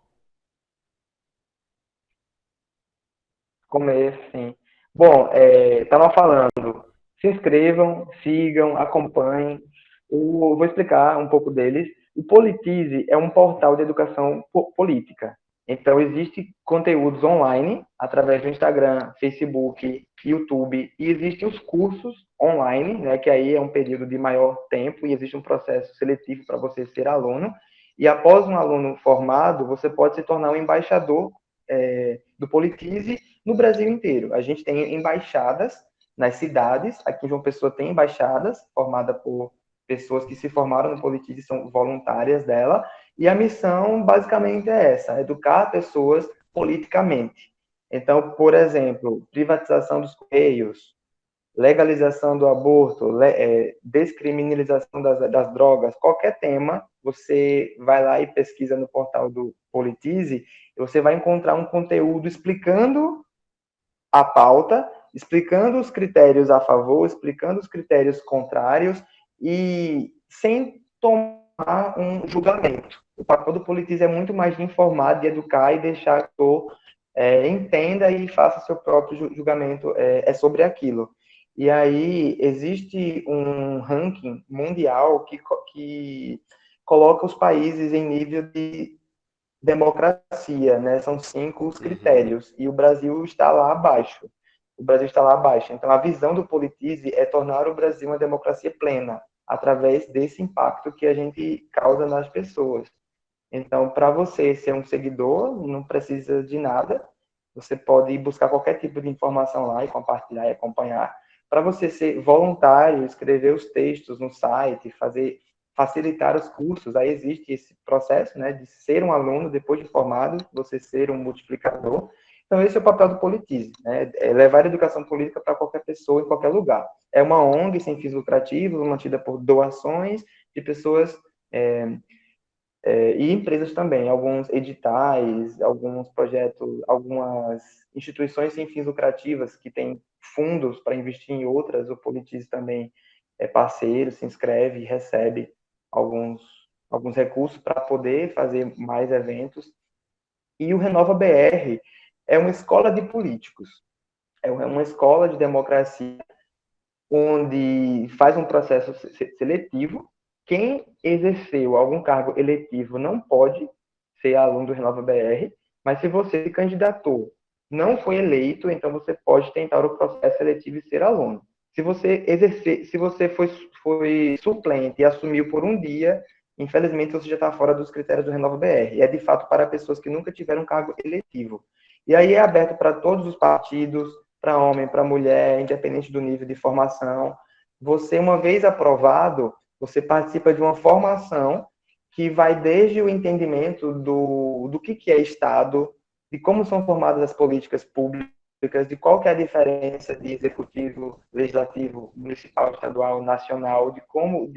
Começo, sim. Bom, estava falando, se inscrevam, sigam, acompanhem. Vou explicar um pouco deles. O Politize é um portal de educação política. Então, existe conteúdos online, através do Instagram, Facebook, YouTube, e existem os cursos online, né, que aí é um período de maior tempo e existe um processo seletivo para você ser aluno. E após um aluno formado, você pode se tornar um embaixador do Politize no Brasil inteiro. A gente tem embaixadas nas cidades, aqui em João Pessoa tem embaixadas, formada por pessoas que se formaram no Politize, são voluntárias dela, e a missão basicamente é essa, educar pessoas politicamente. Então, por exemplo, privatização dos Correios, legalização do aborto, descriminalização das drogas, qualquer tema, você vai lá e pesquisa no portal do Politize, e você vai encontrar um conteúdo explicando a pauta, explicando os critérios a favor, explicando os critérios contrários e sem tomar um julgamento. O papel do Politize é muito mais de informar, de educar e deixar que o entenda e faça seu próprio julgamento sobre aquilo. E aí existe um ranking mundial que coloca os países em nível de democracia, né? São 5 os Uhum. critérios e o Brasil está lá abaixo. O Brasil está lá abaixo. Então, a visão do Politize é tornar o Brasil uma democracia plena, através desse impacto que a gente causa nas pessoas. Então, para você ser um seguidor, não precisa de nada. Você pode buscar qualquer tipo de informação lá e compartilhar e acompanhar. Para você ser voluntário, escrever os textos no site, facilitar os cursos, aí existe esse processo, né, de ser um aluno depois de formado, você ser um multiplicador. Então, esse é o papel do Politize, né? É levar a educação política para qualquer pessoa, em qualquer lugar. É uma ONG sem fins lucrativos, mantida por doações de pessoas e empresas também, alguns editais, alguns projetos, algumas instituições sem fins lucrativas que têm fundos para investir em outras. O Politize também é parceiro, se inscreve e recebe alguns, alguns recursos para poder fazer mais eventos. E o Renova BR é uma escola de políticos, é uma escola de democracia onde faz um processo seletivo. Quem exerceu algum cargo eletivo não pode ser aluno do Renova BR, mas se você se candidatou, não foi eleito, então você pode tentar o processo seletivo e ser aluno. Se você exercer, se você foi suplente e assumiu por um dia, infelizmente você já está fora dos critérios do Renova BR. É de fato para pessoas que nunca tiveram cargo eletivo. E aí é aberto para todos os partidos, para homem, para mulher, independente do nível de formação. Você, uma vez aprovado, você participa de uma formação que vai desde o entendimento do que é Estado, de como são formadas as políticas públicas, de qual que é a diferença de executivo, legislativo, municipal, estadual, nacional, de como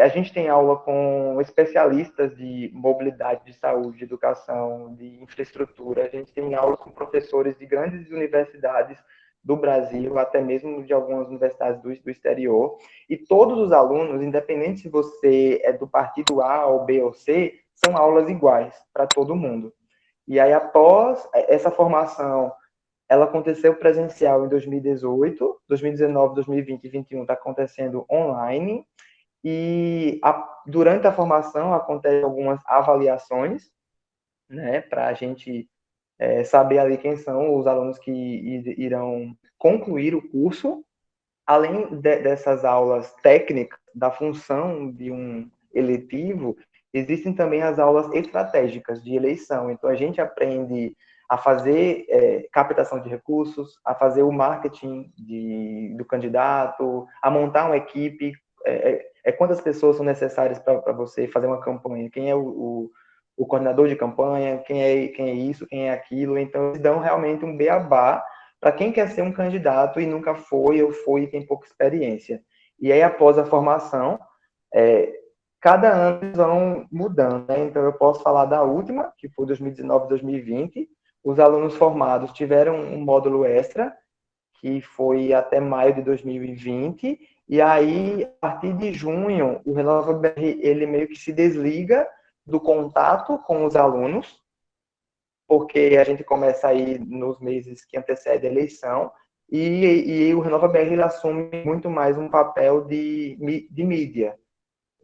a gente tem aula com especialistas de mobilidade, de saúde, de educação, de infraestrutura. A gente tem aula com professores de grandes universidades do Brasil, até mesmo de algumas universidades do exterior. E todos os alunos, independente se você é do partido A ou B ou C, são aulas iguais para todo mundo. E aí, após essa formação, ela aconteceu presencial em 2018, 2019, 2020 e 2021 está acontecendo online. E durante a formação acontecem algumas avaliações, né, para a gente saber ali quem são os alunos que irão concluir o curso. Além dessas aulas técnicas da função de um eletivo, existem também as aulas estratégicas de eleição. Então, a gente aprende a fazer captação de recursos, a fazer o marketing do candidato, a montar uma equipe, quantas pessoas são necessárias para você fazer uma campanha, quem é o coordenador de campanha, quem é isso, quem é aquilo. Então, eles dão realmente um beabá para quem quer ser um candidato e nunca foi, ou foi e tem pouca experiência. E aí, após a formação, cada ano eles vão mudando, né? Então, eu posso falar da última, que foi 2019, 2020. Os alunos formados tiveram um módulo extra, que foi até maio de 2020, e aí, a partir de junho, o Renova BR, ele meio que se desliga do contato com os alunos, porque a gente começa aí nos meses que antecedem a eleição, e o Renova BR assume muito mais um papel de mídia.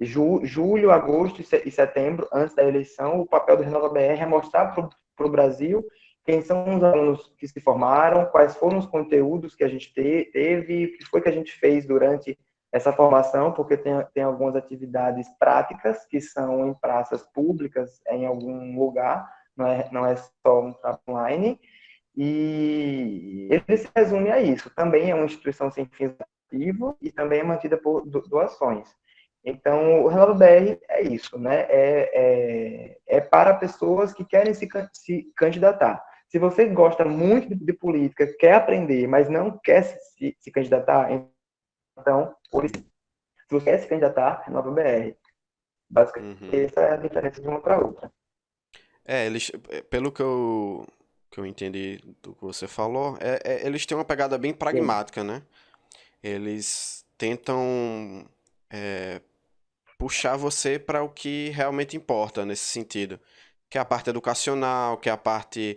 Julho, agosto e setembro, antes da eleição, o papel do Renova BR é mostrar para o Brasil quem são os alunos que se formaram, quais foram os conteúdos que a gente teve, o que foi que a gente fez durante essa formação, porque tem algumas atividades práticas que são em praças públicas, em algum lugar, não é só um online, e ele se resume a isso. Também é uma instituição sem fins lucrativos e também é mantida por doações. Então, o Renova BR é isso, né? É para pessoas que querem se candidatar. Se você gosta muito de política, quer aprender, mas não quer se candidatar, então, se você quer se candidatar, Renova BR. Basicamente, essa é a diferença de uma para outra. Pelo que eu entendi do que você falou, eles têm uma pegada bem pragmática, né? Eles tentam puxar você para o que realmente importa nesse sentido, que é a parte educacional, que é a parte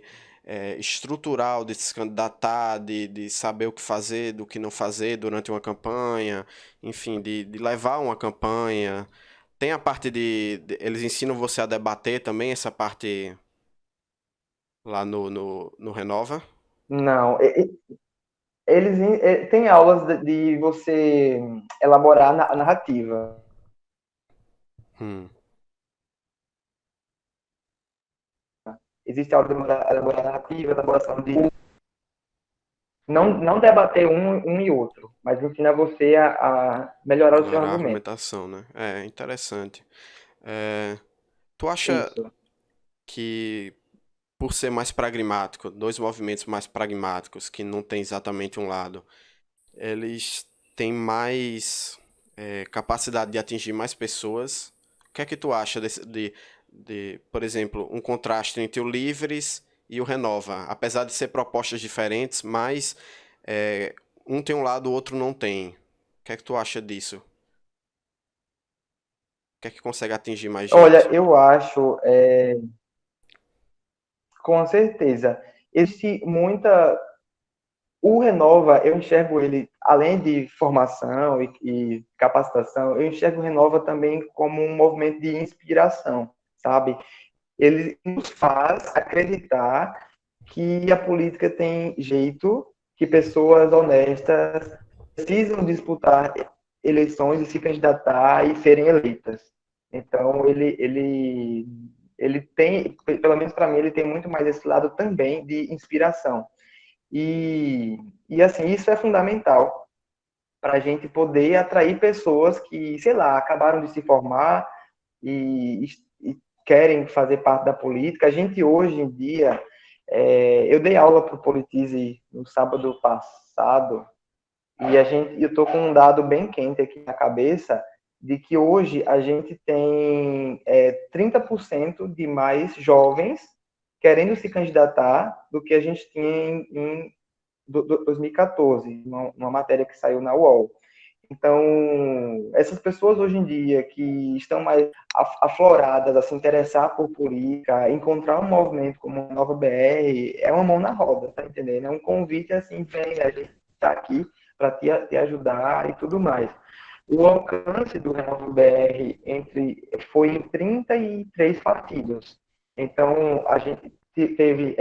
estrutural de se candidatar, de saber o que fazer, do que não fazer durante uma campanha, enfim, de levar uma campanha. Tem a parte eles ensinam você a debater também, essa parte lá no Renova. Não, eles têm aulas de você elaborar a narrativa. Existe aula de elaborar narrativa, elaboração de... Não debater um e outro, mas ensinar você a melhorar o seu Melhorar a argumento. argumentação, né? É interessante. Tu acha Isso. que por ser mais pragmático, dois movimentos mais pragmáticos, que não tem exatamente um lado, eles têm mais capacidade de atingir mais pessoas. O que é que tu acha por exemplo, um contraste entre o Livres e o Renova? Apesar de ser propostas diferentes, mas um tem um lado, o outro não tem. O que é que tu acha disso? O que é que consegue atingir mais Olha, gente? eu acho, com certeza, existe muita. O Renova, eu enxergo ele, além de formação e capacitação, eu enxergo o Renova também como um movimento de inspiração, sabe? Ele nos faz acreditar que a política tem jeito, que pessoas honestas precisam disputar eleições e se candidatar e serem eleitas. Então, ele tem, pelo menos para mim, ele tem muito mais esse lado também de inspiração. E, e assim, isso é fundamental para a gente poder atrair pessoas que, sei lá, acabaram de se formar e querem fazer parte da política. A gente hoje em dia, eu dei aula para o Politize no sábado passado e eu estou com um dado bem quente aqui na cabeça de que hoje a gente tem 30% de mais jovens querendo se candidatar do que a gente tinha em 2014, uma matéria que saiu na UOL. Então, essas pessoas hoje em dia que estão mais afloradas a se interessar por política, encontrar um movimento como a Nova BR, é uma mão na roda, tá entendendo? É um convite assim, vem, a gente está aqui para te ajudar e tudo mais. O alcance do Renova BR foi em 33 partidos. Então, a gente teve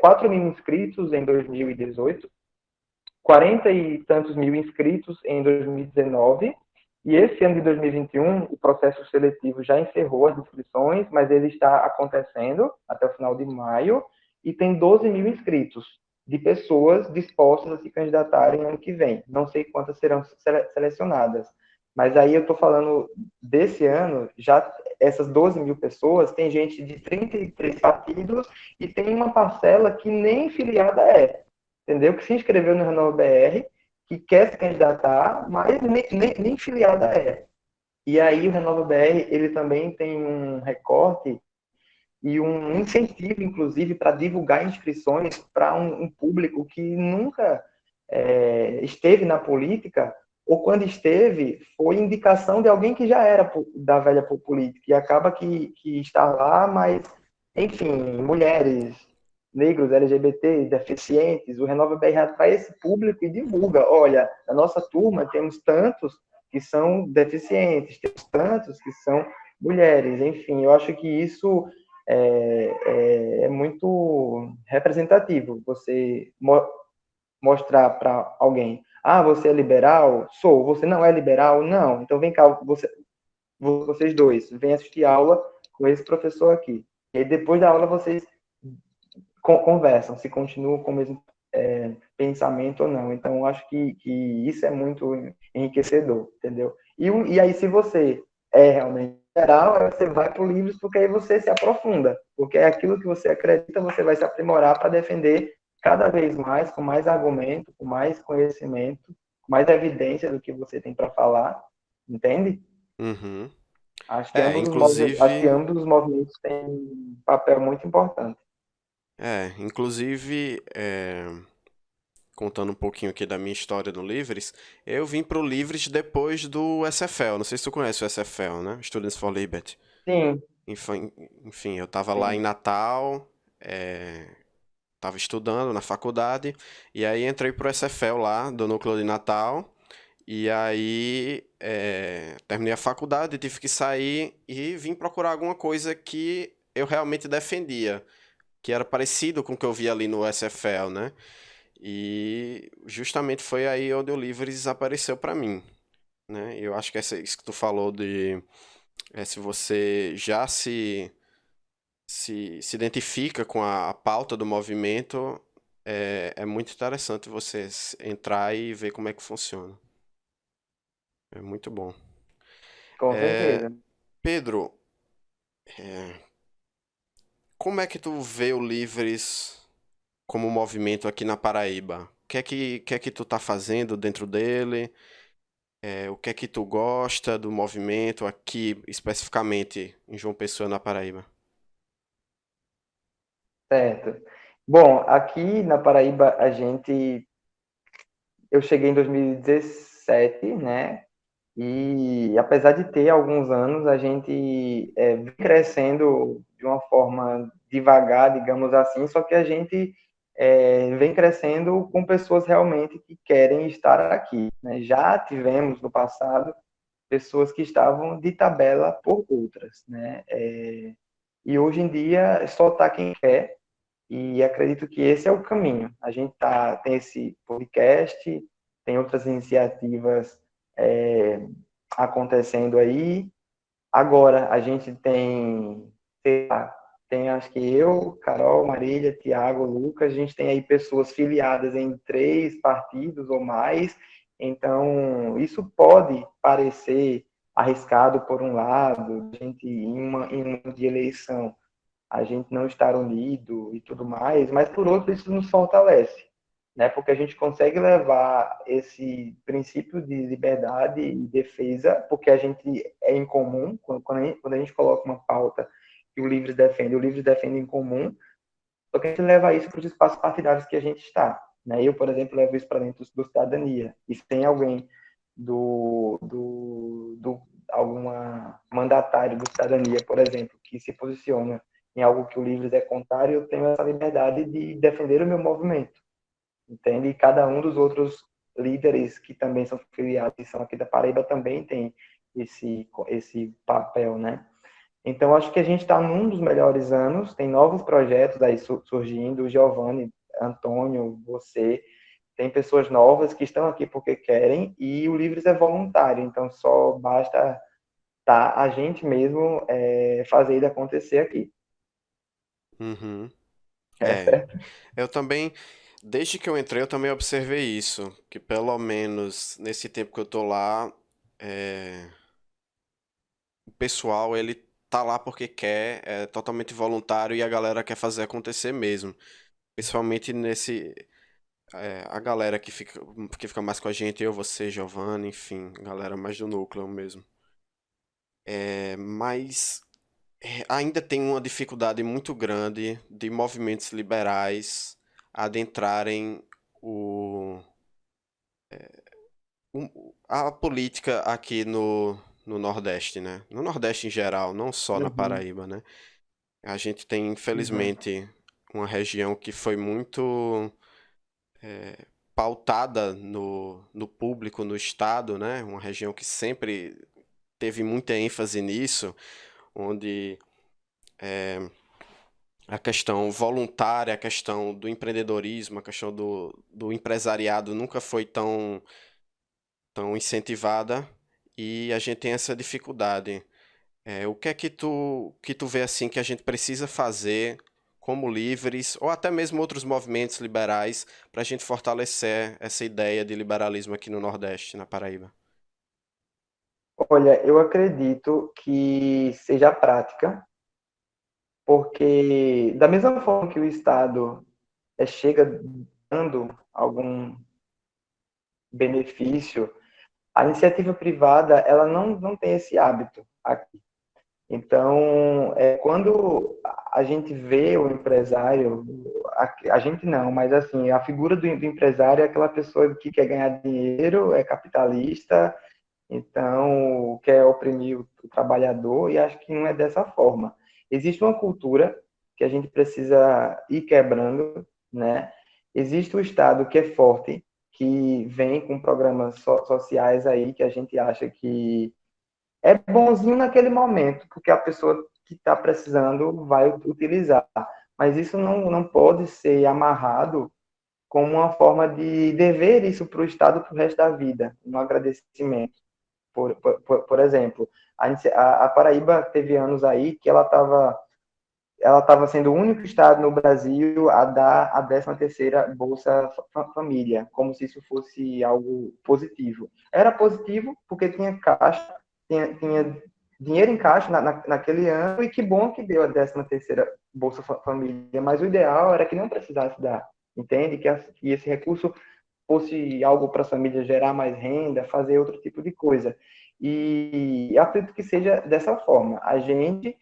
4 mil inscritos em 2018, 40 e tantos mil inscritos em 2019, e esse ano de 2021, o processo seletivo já encerrou as inscrições, mas ele está acontecendo até o final de maio, e tem 12 mil inscritos de pessoas dispostas a se candidatarem ano que vem. Não sei quantas serão selecionadas, mas aí eu estou falando desse ano, já essas 12 mil pessoas, tem gente de 33 partidos e tem uma parcela que nem filiada entendeu? Que se inscreveu no Renova BR, que quer se candidatar, mas nem filiada E aí o Renova BR, ele também tem um recorte e um incentivo, inclusive, para divulgar inscrições para um público que nunca esteve na política, ou quando esteve, foi indicação de alguém que já era da velha política, e acaba que está lá, mas, enfim, mulheres, negros, LGBT, deficientes, o Renova BR atrai esse público e divulga, olha, na nossa turma temos tantos que são deficientes, temos tantos que são mulheres, enfim, eu acho que isso é muito representativo, você mostrar para alguém, ah, você é liberal? Sou. Você não é liberal? Não. Então vem cá, vocês dois, vem assistir aula com esse professor aqui. E aí, depois da aula vocês conversam, se continuam com o mesmo pensamento ou não. Então, eu acho que isso é muito enriquecedor, entendeu? E aí, se você é realmente liberal, aí você vai para o livros, porque aí você se aprofunda, porque é aquilo que você acredita, você vai se aprimorar para defender cada vez mais, com mais argumento, com mais conhecimento, com mais evidência do que você tem para falar, entende? Uhum. Acho que Inclusive, ambos os movimentos têm um papel muito importante. inclusive, contando um pouquinho aqui da minha história no Livres, eu vim pro Livres depois do SFL. Não sei se tu conhece o SFL, né? Students for Liberty. Sim, Enfim, enfim, eu tava lá em sim. Natal, tava estudando na faculdade, e aí entrei pro SFL lá, do núcleo de Natal, e aí terminei a faculdade, tive que sair e vim procurar alguma coisa que eu realmente defendia, que era parecido com o que eu via ali no SFL, né? E justamente foi aí onde o Livres apareceu para mim, né? Eu acho que isso que tu falou de se você já se identifica com a pauta do movimento, é muito interessante você entrar e ver como é que funciona. É muito bom. Com É, certeza. Pedro, é, como é que tu vê o Livres como movimento aqui na Paraíba? O que é que tu tá fazendo dentro dele? O que é que tu gosta do movimento aqui, especificamente em João Pessoa, na Paraíba? Certo. Bom, aqui na Paraíba, eu cheguei em 2017, né? E apesar de ter alguns anos, a gente vem crescendo de uma forma devagar, digamos assim, só que a gente vem crescendo com pessoas realmente que querem estar aqui, né? Já tivemos no passado pessoas que estavam de tabela por outras, né? E hoje em dia só está quem quer, e acredito que esse é o caminho. A gente tem esse podcast, tem outras iniciativas é, acontecendo aí. Agora a gente tem, sei lá, tem acho que eu, Carol, Marília, Tiago, Lucas, a gente tem aí pessoas filiadas em 3 partidos ou mais. Então, isso pode parecer arriscado por um lado, a gente em um ano de eleição a gente não estar unido e tudo mais, mas por outro isso nos fortalece, né? Porque a gente consegue levar esse princípio de liberdade e defesa, porque a gente é em comum, quando a gente coloca uma pauta que o Livres defende em comum, só que a gente leva isso para os espaços partidários que a gente está, né? Eu, por exemplo, levo isso para dentro do cidadania, e se tem alguém do alguma mandatário do cidadania, por exemplo, que se posiciona em algo que o Livres é contrário, eu tenho essa liberdade de defender o meu movimento, entende? E cada um dos outros líderes que também são filiados, que são aqui da Paraíba, também tem esse papel, né? Então, acho que a gente está num dos melhores anos, tem novos projetos aí surgindo, o Giovanni, Antônio, você, tem pessoas novas que estão aqui porque querem, e o Livres é voluntário, então só basta a gente mesmo fazer ele acontecer aqui. Uhum. É É, certo? eu também, desde que eu entrei, eu também observei isso, que pelo menos nesse tempo que eu tô lá, é, o pessoal, ele tá lá porque quer, é totalmente voluntário e a galera quer fazer acontecer mesmo. Principalmente a galera que fica mais com a gente, eu, você, Giovanni, enfim, galera mais do núcleo mesmo. Mas ainda tem uma dificuldade muito grande de movimentos liberais adentrarem o, a política aqui no Nordeste, né? No Nordeste em geral, não só na Uhum, Paraíba, né? A gente tem, uhum, infelizmente, uma região que foi muito pautada no público, no Estado, né? Uma região que sempre teve muita ênfase nisso, onde a questão voluntária, a questão do empreendedorismo, a questão do empresariado nunca foi tão incentivada e a gente tem essa dificuldade. O que é que tu vê assim que a gente precisa fazer como livres ou até mesmo outros movimentos liberais para a gente fortalecer essa ideia de liberalismo aqui no Nordeste, na Paraíba? olha, eu acredito que seja a prática, porque da mesma forma que o Estado chega dando algum benefício, a iniciativa privada ela não tem esse hábito aqui. Então, quando a gente vê o empresário, a gente não, mas assim, a figura do empresário é aquela pessoa que quer ganhar dinheiro, é capitalista, então quer oprimir o trabalhador, e acho que não é dessa forma. Existe uma cultura que a gente precisa ir quebrando, né? Existe o Estado que é forte, que vem com programas sociais aí que a gente acha que é bonzinho naquele momento, porque a pessoa que está precisando vai utilizar. Mas isso não pode ser amarrado como uma forma de dever isso para o Estado para o resto da vida, um agradecimento. Por exemplo, a Paraíba teve anos aí que ela estava sendo o único estado no Brasil a dar a 13ª Bolsa Família, como se isso fosse algo positivo. Era positivo porque tinha caixa, tinha dinheiro em caixa naquele ano, e que bom que deu a 13ª Bolsa Família, mas o ideal era que não precisasse dar, entende? Que esse recurso fosse algo para as famílias gerar mais renda, fazer outro tipo de coisa. E acredito que seja dessa forma. A gente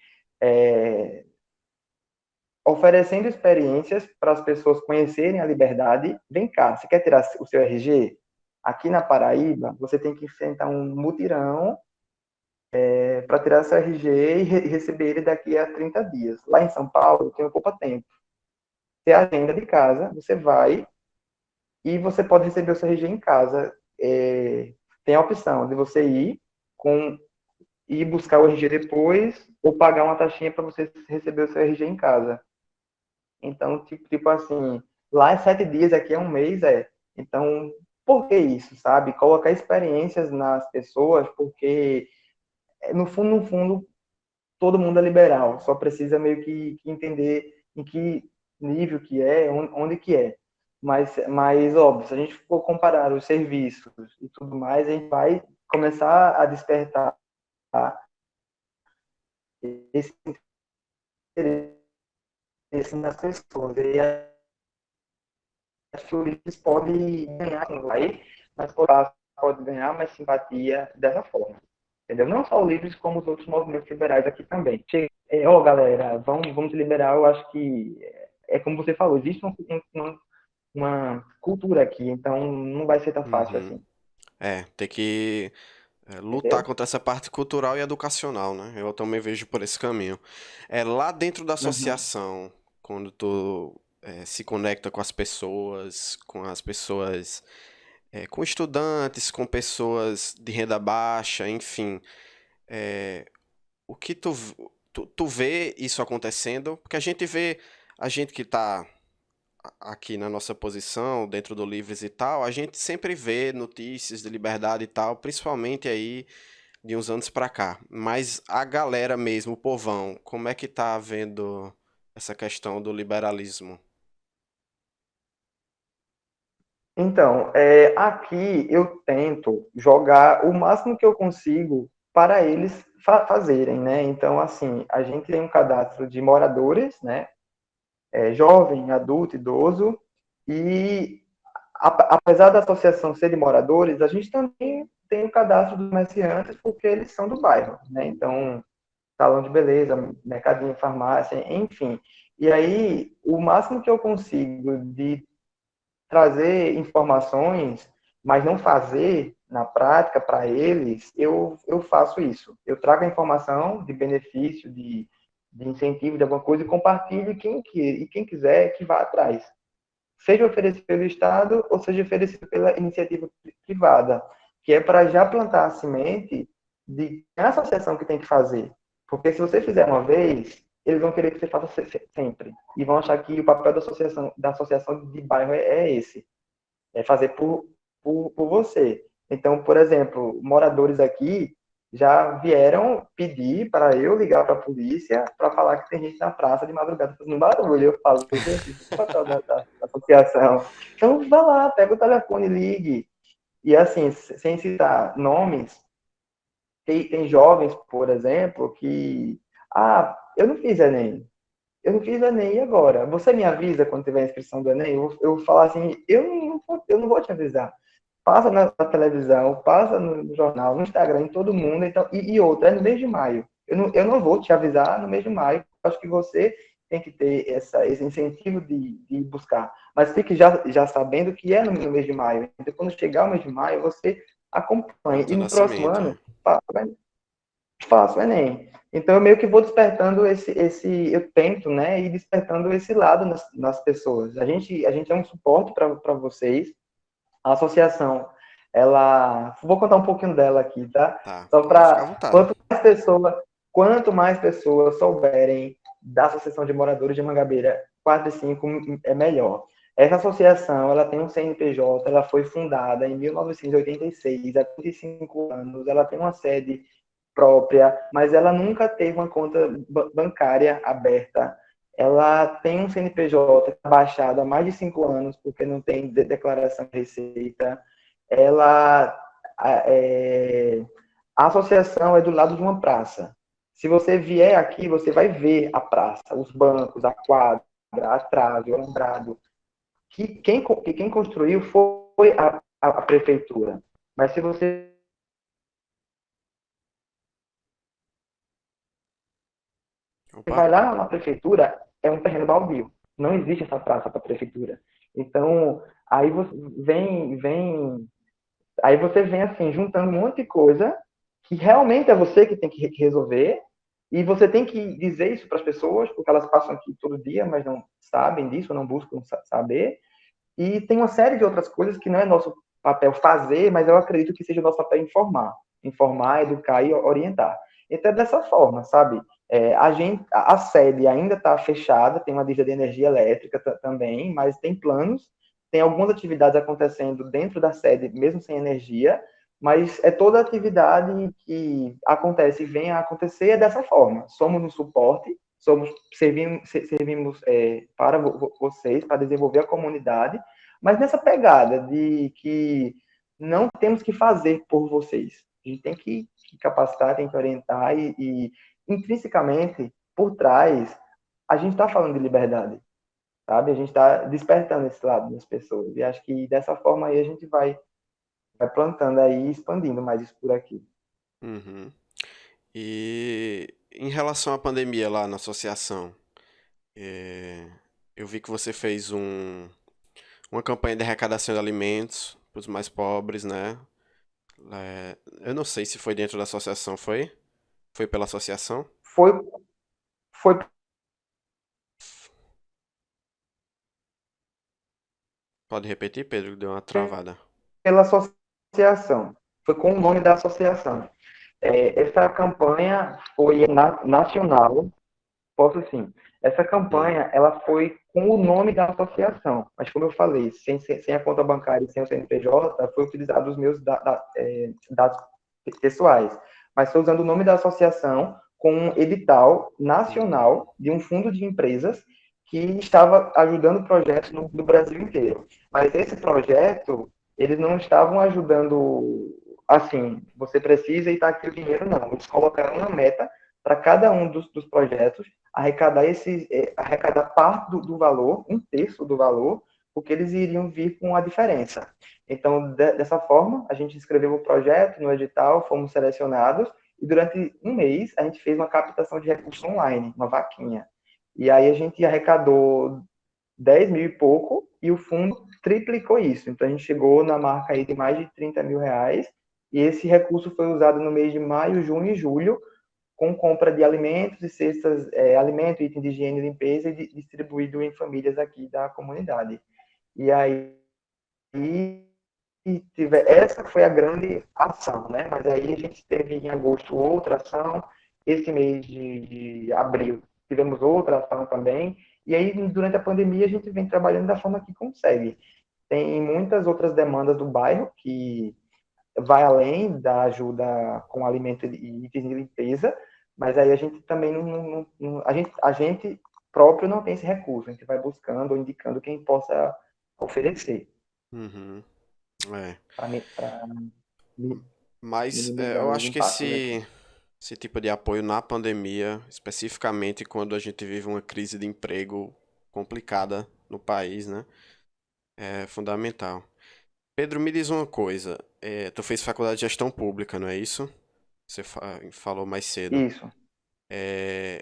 oferecendo experiências para as pessoas conhecerem a liberdade. Vem cá, você quer tirar o seu RG? Aqui na Paraíba, você tem que enfrentar um mutirão para tirar seu RG e receber ele daqui a 30 dias. Lá em São Paulo, tem um pouco tempo. Você agenda de casa, você vai e você pode receber o seu RG em casa. Tem a opção de você ir buscar o RG depois ou pagar uma taxinha para você receber o seu RG em casa. Então, tipo assim, lá é 7 dias, aqui é um mês, Então, por que isso, sabe? Colocar experiências nas pessoas, porque, no fundo, todo mundo é liberal, só precisa meio que entender em que nível que é, onde que é. Mas, óbvio, se a gente for comparar os serviços e tudo mais, a gente vai começar a despertar esse interesse nas pessoas. E acho que o Ulisses pode ganhar aí, mas pode ganhar mais simpatia dessa forma. Entendeu? Não só o Livres, como os outros movimentos liberais aqui também. Galera, vamos liberar. Eu acho que como você falou, existe uma cultura aqui, então não vai ser tão fácil assim. Tem que lutar Entendeu? contra essa parte cultural e educacional, né? Eu também vejo por esse caminho. Lá dentro da associação, quando tu se conecta com as pessoas, com estudantes, com pessoas de renda baixa, enfim, o que tu vê isso acontecendo? Porque a gente que está aqui na nossa posição, dentro do Livres e tal, a gente sempre vê notícias de liberdade e tal, principalmente aí de uns anos pra cá. Mas a galera mesmo, o povão, como é que tá vendo essa questão do liberalismo? Então, aqui eu tento jogar o máximo que eu consigo para eles fazerem, né? Então, assim, a gente tem um cadastro de moradores, né? Jovem, adulto, idoso, e apesar da associação ser de moradores, a gente também tem o cadastro dos comerciantes porque eles são do bairro, né? Então, salão de beleza, mercadinho, farmácia, enfim. E aí, o máximo que eu consigo de trazer informações, mas não fazer na prática para eles, eu faço isso. Eu trago a informação de benefício, de incentivo, de alguma coisa e compartilho e quem quiser que vá atrás. Seja oferecido pelo Estado ou seja oferecido pela iniciativa privada, que é para já plantar a semente de a associação que tem que fazer. Porque se você fizer uma vez, eles vão querer que você faça sempre. E vão achar que o papel da associação de bairro é esse. É fazer por você. Então, por exemplo, moradores aqui já vieram pedir para eu ligar para a polícia para falar que tem gente na praça de madrugada fazendo barulho. Eu falo, gente, isso é o papel da associação. Então, vá lá, pega o telefone, ligue. E assim, sem citar nomes, tem jovens, por exemplo, que eu não fiz Enem. Eu não fiz Enem, e agora? Você me avisa quando tiver a inscrição do Enem? Eu vou falar assim, eu não vou te avisar. Passa na televisão, passa no jornal, no Instagram, em todo mundo. Então, outra, é no mês de maio. Eu não vou te avisar no mês de maio. Acho que você tem que ter esse incentivo de buscar. Mas fique já sabendo que é no mês de maio. Então, quando chegar o mês de maio, você acompanha. E Planta no próximo Nascimento, ano, faço o Enem. Então, eu meio que vou despertando eu tento, né, ir despertando esse lado nas pessoas. A gente é um suporte para vocês. A associação, vou contar um pouquinho dela aqui, tá? tá? Só Pode ficar à para, vontade. quanto mais pessoas souberem da Associação de Moradores de Mangabeira 45 é melhor. Essa associação, ela tem um CNPJ, ela foi fundada em 1986, há 35 anos, ela tem uma sede própria, mas ela nunca teve uma conta bancária aberta. Ela tem um CNPJ baixado há mais de 5 anos, porque não tem declaração de receita. Ela A associação é do lado de uma praça. Se você vier aqui, você vai ver a praça, os bancos, a quadra, a trave, o alambrado. Que quem construiu foi a prefeitura. Mas se você Opa, vai lá na prefeitura, é um terreno baldio. Não existe essa praça para a prefeitura. Então, aí você aí você vem assim, juntando um monte de coisa que realmente é você que tem que resolver, e você tem que dizer isso para as pessoas, porque elas passam aqui todo dia, mas não sabem disso, não buscam saber. E tem uma série de outras coisas que não é nosso papel fazer, mas eu acredito que seja nosso papel informar. Informar, educar e orientar. Então é dessa forma, sabe? A sede ainda está fechada, tem uma dívida de energia elétrica também, mas tem planos, tem algumas atividades acontecendo dentro da sede, mesmo sem energia, mas é toda atividade que acontece e vem a acontecer é dessa forma. Somos um suporte, servimos para vocês, para desenvolver a comunidade, mas nessa pegada de que não temos que fazer por vocês. A gente tem que capacitar, tem que orientar e intrinsecamente, por trás, a gente está falando de liberdade, sabe? A gente está despertando esse lado das pessoas. E acho que dessa forma aí a gente vai plantando aí, expandindo mais isso por aqui. uhum. E em relação à pandemia lá na associação, é, eu vi que você fez uma campanha de arrecadação de alimentos para os mais pobres, né? Eu não sei se foi dentro da associação, foi? Foi pela associação? Foi, foi Pode repetir, Pedro? Deu uma travada. pela associação, foi com o nome da associação. Essa campanha foi nacional, posso sim. Essa Hum, campanha, ela foi com o nome da associação, mas como eu falei, sem a conta bancária e sem o CNPJ, foi utilizado os meus dados pessoais, mas foi usando o nome da associação com um edital uhum, nacional de um fundo de empresas que estava ajudando projetos no Brasil inteiro. Mas esse projeto, eles não estavam ajudando assim, você precisa e está aqui o dinheiro, não. Eles colocaram uma meta para cada um dos projetos arrecadar parte do valor, um terço do valor, porque eles iriam vir com a diferença. Então, dessa forma, a gente escreveu o projeto no edital, fomos selecionados, e durante um mês a gente fez uma captação de recursos online, uma vaquinha. E aí a gente arrecadou 10 mil e pouco, e o fundo triplicou isso. Então a gente chegou na marca aí de mais de 30 mil reais, e esse recurso foi usado no mês de maio, junho e julho, com compra de alimentos e cestas, alimento, item de higiene e limpeza, e distribuído em famílias aqui da comunidade. E aí essa foi a grande ação, né? Mas aí a gente teve em agosto outra ação, esse mês de abril tivemos outra ação também, e aí durante a pandemia a gente vem trabalhando da forma que consegue. Tem muitas outras demandas do bairro que vai além da ajuda com alimento e itens de limpeza, mas aí a gente também a gente próprio não tem esse recurso, a gente vai buscando ou indicando quem possa oferecer uhum, é. para Mas minimizar eu os acho que impactos aqui. esse tipo de apoio na pandemia, especificamente quando a gente vive uma crise de emprego complicada no país, né? É fundamental. Pedro, me diz uma coisa. Tu fez faculdade de gestão pública, não é isso? Você falou mais cedo. Isso.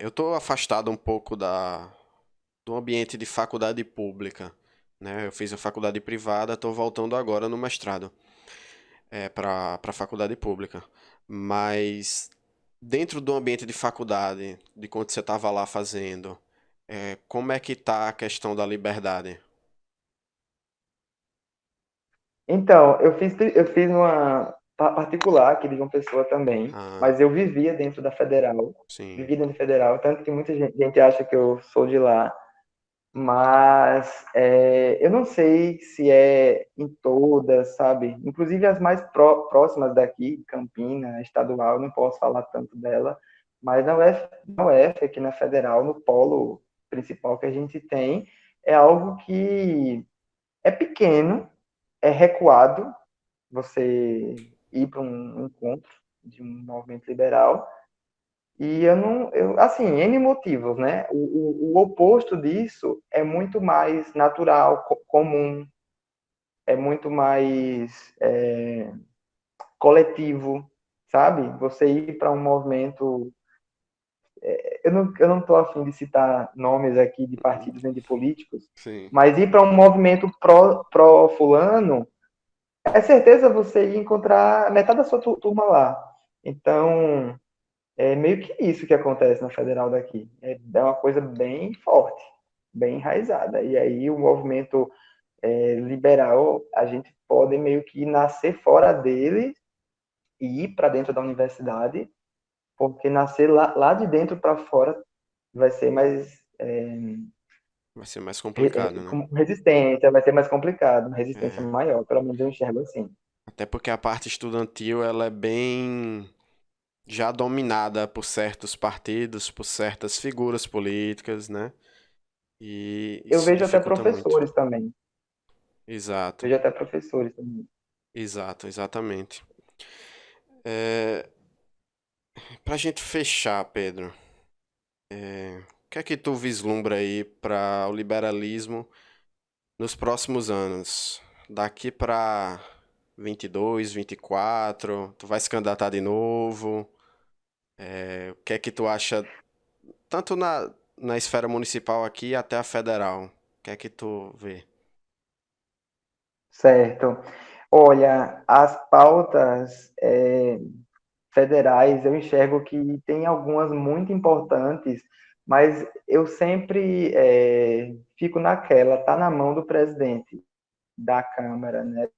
Eu tô afastado um pouco do ambiente de faculdade pública, né? Eu fiz a faculdade privada, tô voltando agora no mestrado, para faculdade pública. Mas dentro do ambiente de faculdade, de quando você estava lá fazendo, como é que tá a questão da liberdade? Então, eu fiz uma particular aqui de João Pessoa também, Ah, mas eu vivia dentro da Federal, sim. vivia dentro da Federal, tanto que muita gente acha que eu sou de lá, mas eu não sei se é em todas, sabe? Inclusive as mais próximas daqui, Campina, estadual, eu não posso falar tanto dela, mas na UF, aqui na Federal, no polo principal que a gente tem, é algo que é pequeno, é recuado, você ir para um encontro. de um movimento liberal. E assim, N motivos, né? O oposto disso é muito mais natural, comum, é muito mais coletivo, sabe? Você ir para um movimento. Eu não estou afim de citar nomes aqui de partidos nem de políticos, Sim. mas ir para um movimento pró-fulano, é certeza você ir encontrar metade da sua turma lá. Então, é meio que isso que acontece na federal daqui. É uma coisa bem forte, bem enraizada. E aí o movimento liberal, a gente pode meio que nascer fora dele e ir para dentro da universidade, porque nascer lá de dentro para fora vai ser mais Vai ser mais complicado, né? com resistência, vai ser mais complicado, uma resistência É. maior, pelo menos eu enxergo assim. Até porque a parte estudantil, ela é bem já dominada por certos partidos, por certas figuras políticas, né? E Eu isso vejo até dificulta muito. professores também. Exato, Vejo até professores também. exato, exatamente. Pra gente fechar, Pedro, o que é que tu vislumbra aí para o liberalismo nos próximos anos? Daqui pra 22, 24, tu vai se candidatar de novo? O que é que tu acha, tanto na esfera municipal aqui até a federal? O que é que tu vê? Certo. Olha, as pautas federais, eu enxergo que tem algumas muito importantes, mas eu sempre fico naquela, tá na mão do presidente da Câmara, né,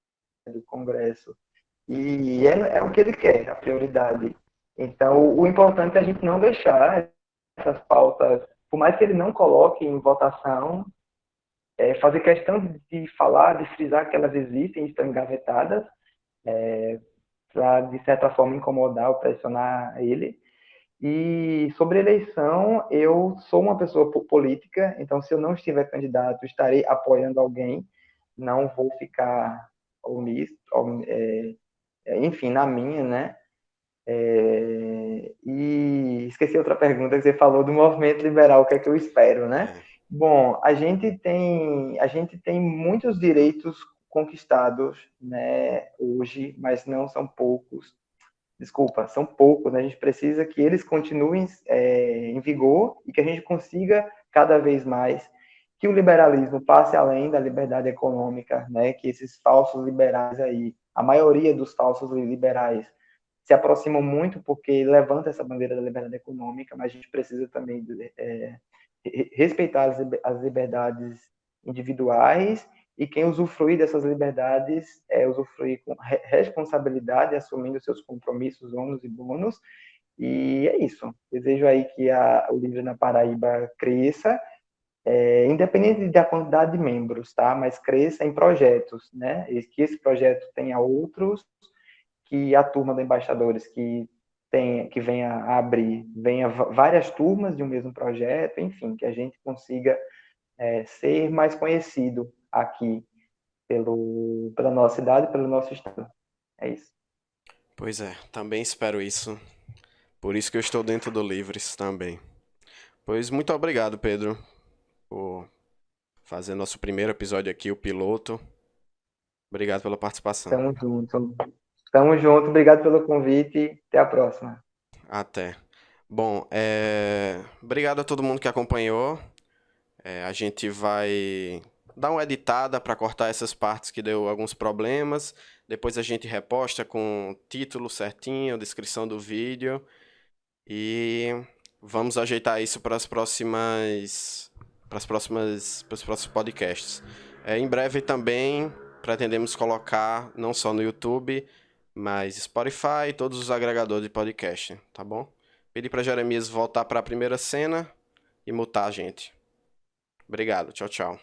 do Congresso. E é o que ele quer, a prioridade. Então, o importante é a gente não deixar essas pautas, por mais que ele não coloque em votação, fazer questão de falar, de frisar que elas existem e estão engavetadas, para, de certa forma, incomodar ou pressionar ele. E sobre eleição, eu sou uma pessoa política, então se eu não estiver candidato, estarei apoiando alguém, não vou ficar omisso, enfim, na minha, né? E esqueci outra pergunta que você falou do movimento liberal, o que é que eu espero, né? É, Bom, a gente tem muitos direitos conquistados, né, hoje, mas não são poucos. Desculpa, são poucos, né? A gente precisa que eles continuem em vigor e que a gente consiga cada vez mais que o liberalismo passe além da liberdade econômica, né? Que esses falsos liberais aí, a maioria dos falsos liberais se aproximam muito porque levanta essa bandeira da liberdade econômica, mas a gente precisa também respeitar as liberdades individuais e quem usufruir dessas liberdades usufruir com responsabilidade, assumindo seus compromissos, ônus e bônus. E é isso. Desejo aí que o Livre na Paraíba cresça, independente da quantidade de membros, tá? Mas cresça em projetos, né? E que esse projeto tenha outros, que a turma de embaixadores que venha a abrir, venha várias turmas de um mesmo projeto, enfim, que a gente consiga ser mais conhecido aqui pela nossa cidade, pelo nosso estado. É isso. pois é, também espero isso. Por isso que eu estou dentro do Livres também. Pois muito obrigado, Pedro, por fazer nosso primeiro episódio aqui, o piloto. Obrigado pela participação. Tamo junto. Tamo junto. Obrigado pelo convite. Até a próxima. Até. Bom, obrigado a todo mundo que acompanhou. A gente vai dar uma editada para cortar essas partes que deu alguns problemas. Depois a gente reposta com o título certinho, descrição do vídeo. E vamos ajeitar isso para os próximos podcasts. Em breve também pretendemos colocar não só no YouTube, mas Spotify e todos os agregadores de podcast, tá bom? Pedi para Jeremias voltar para a primeira cena e mutar a gente. Obrigado, tchau, tchau.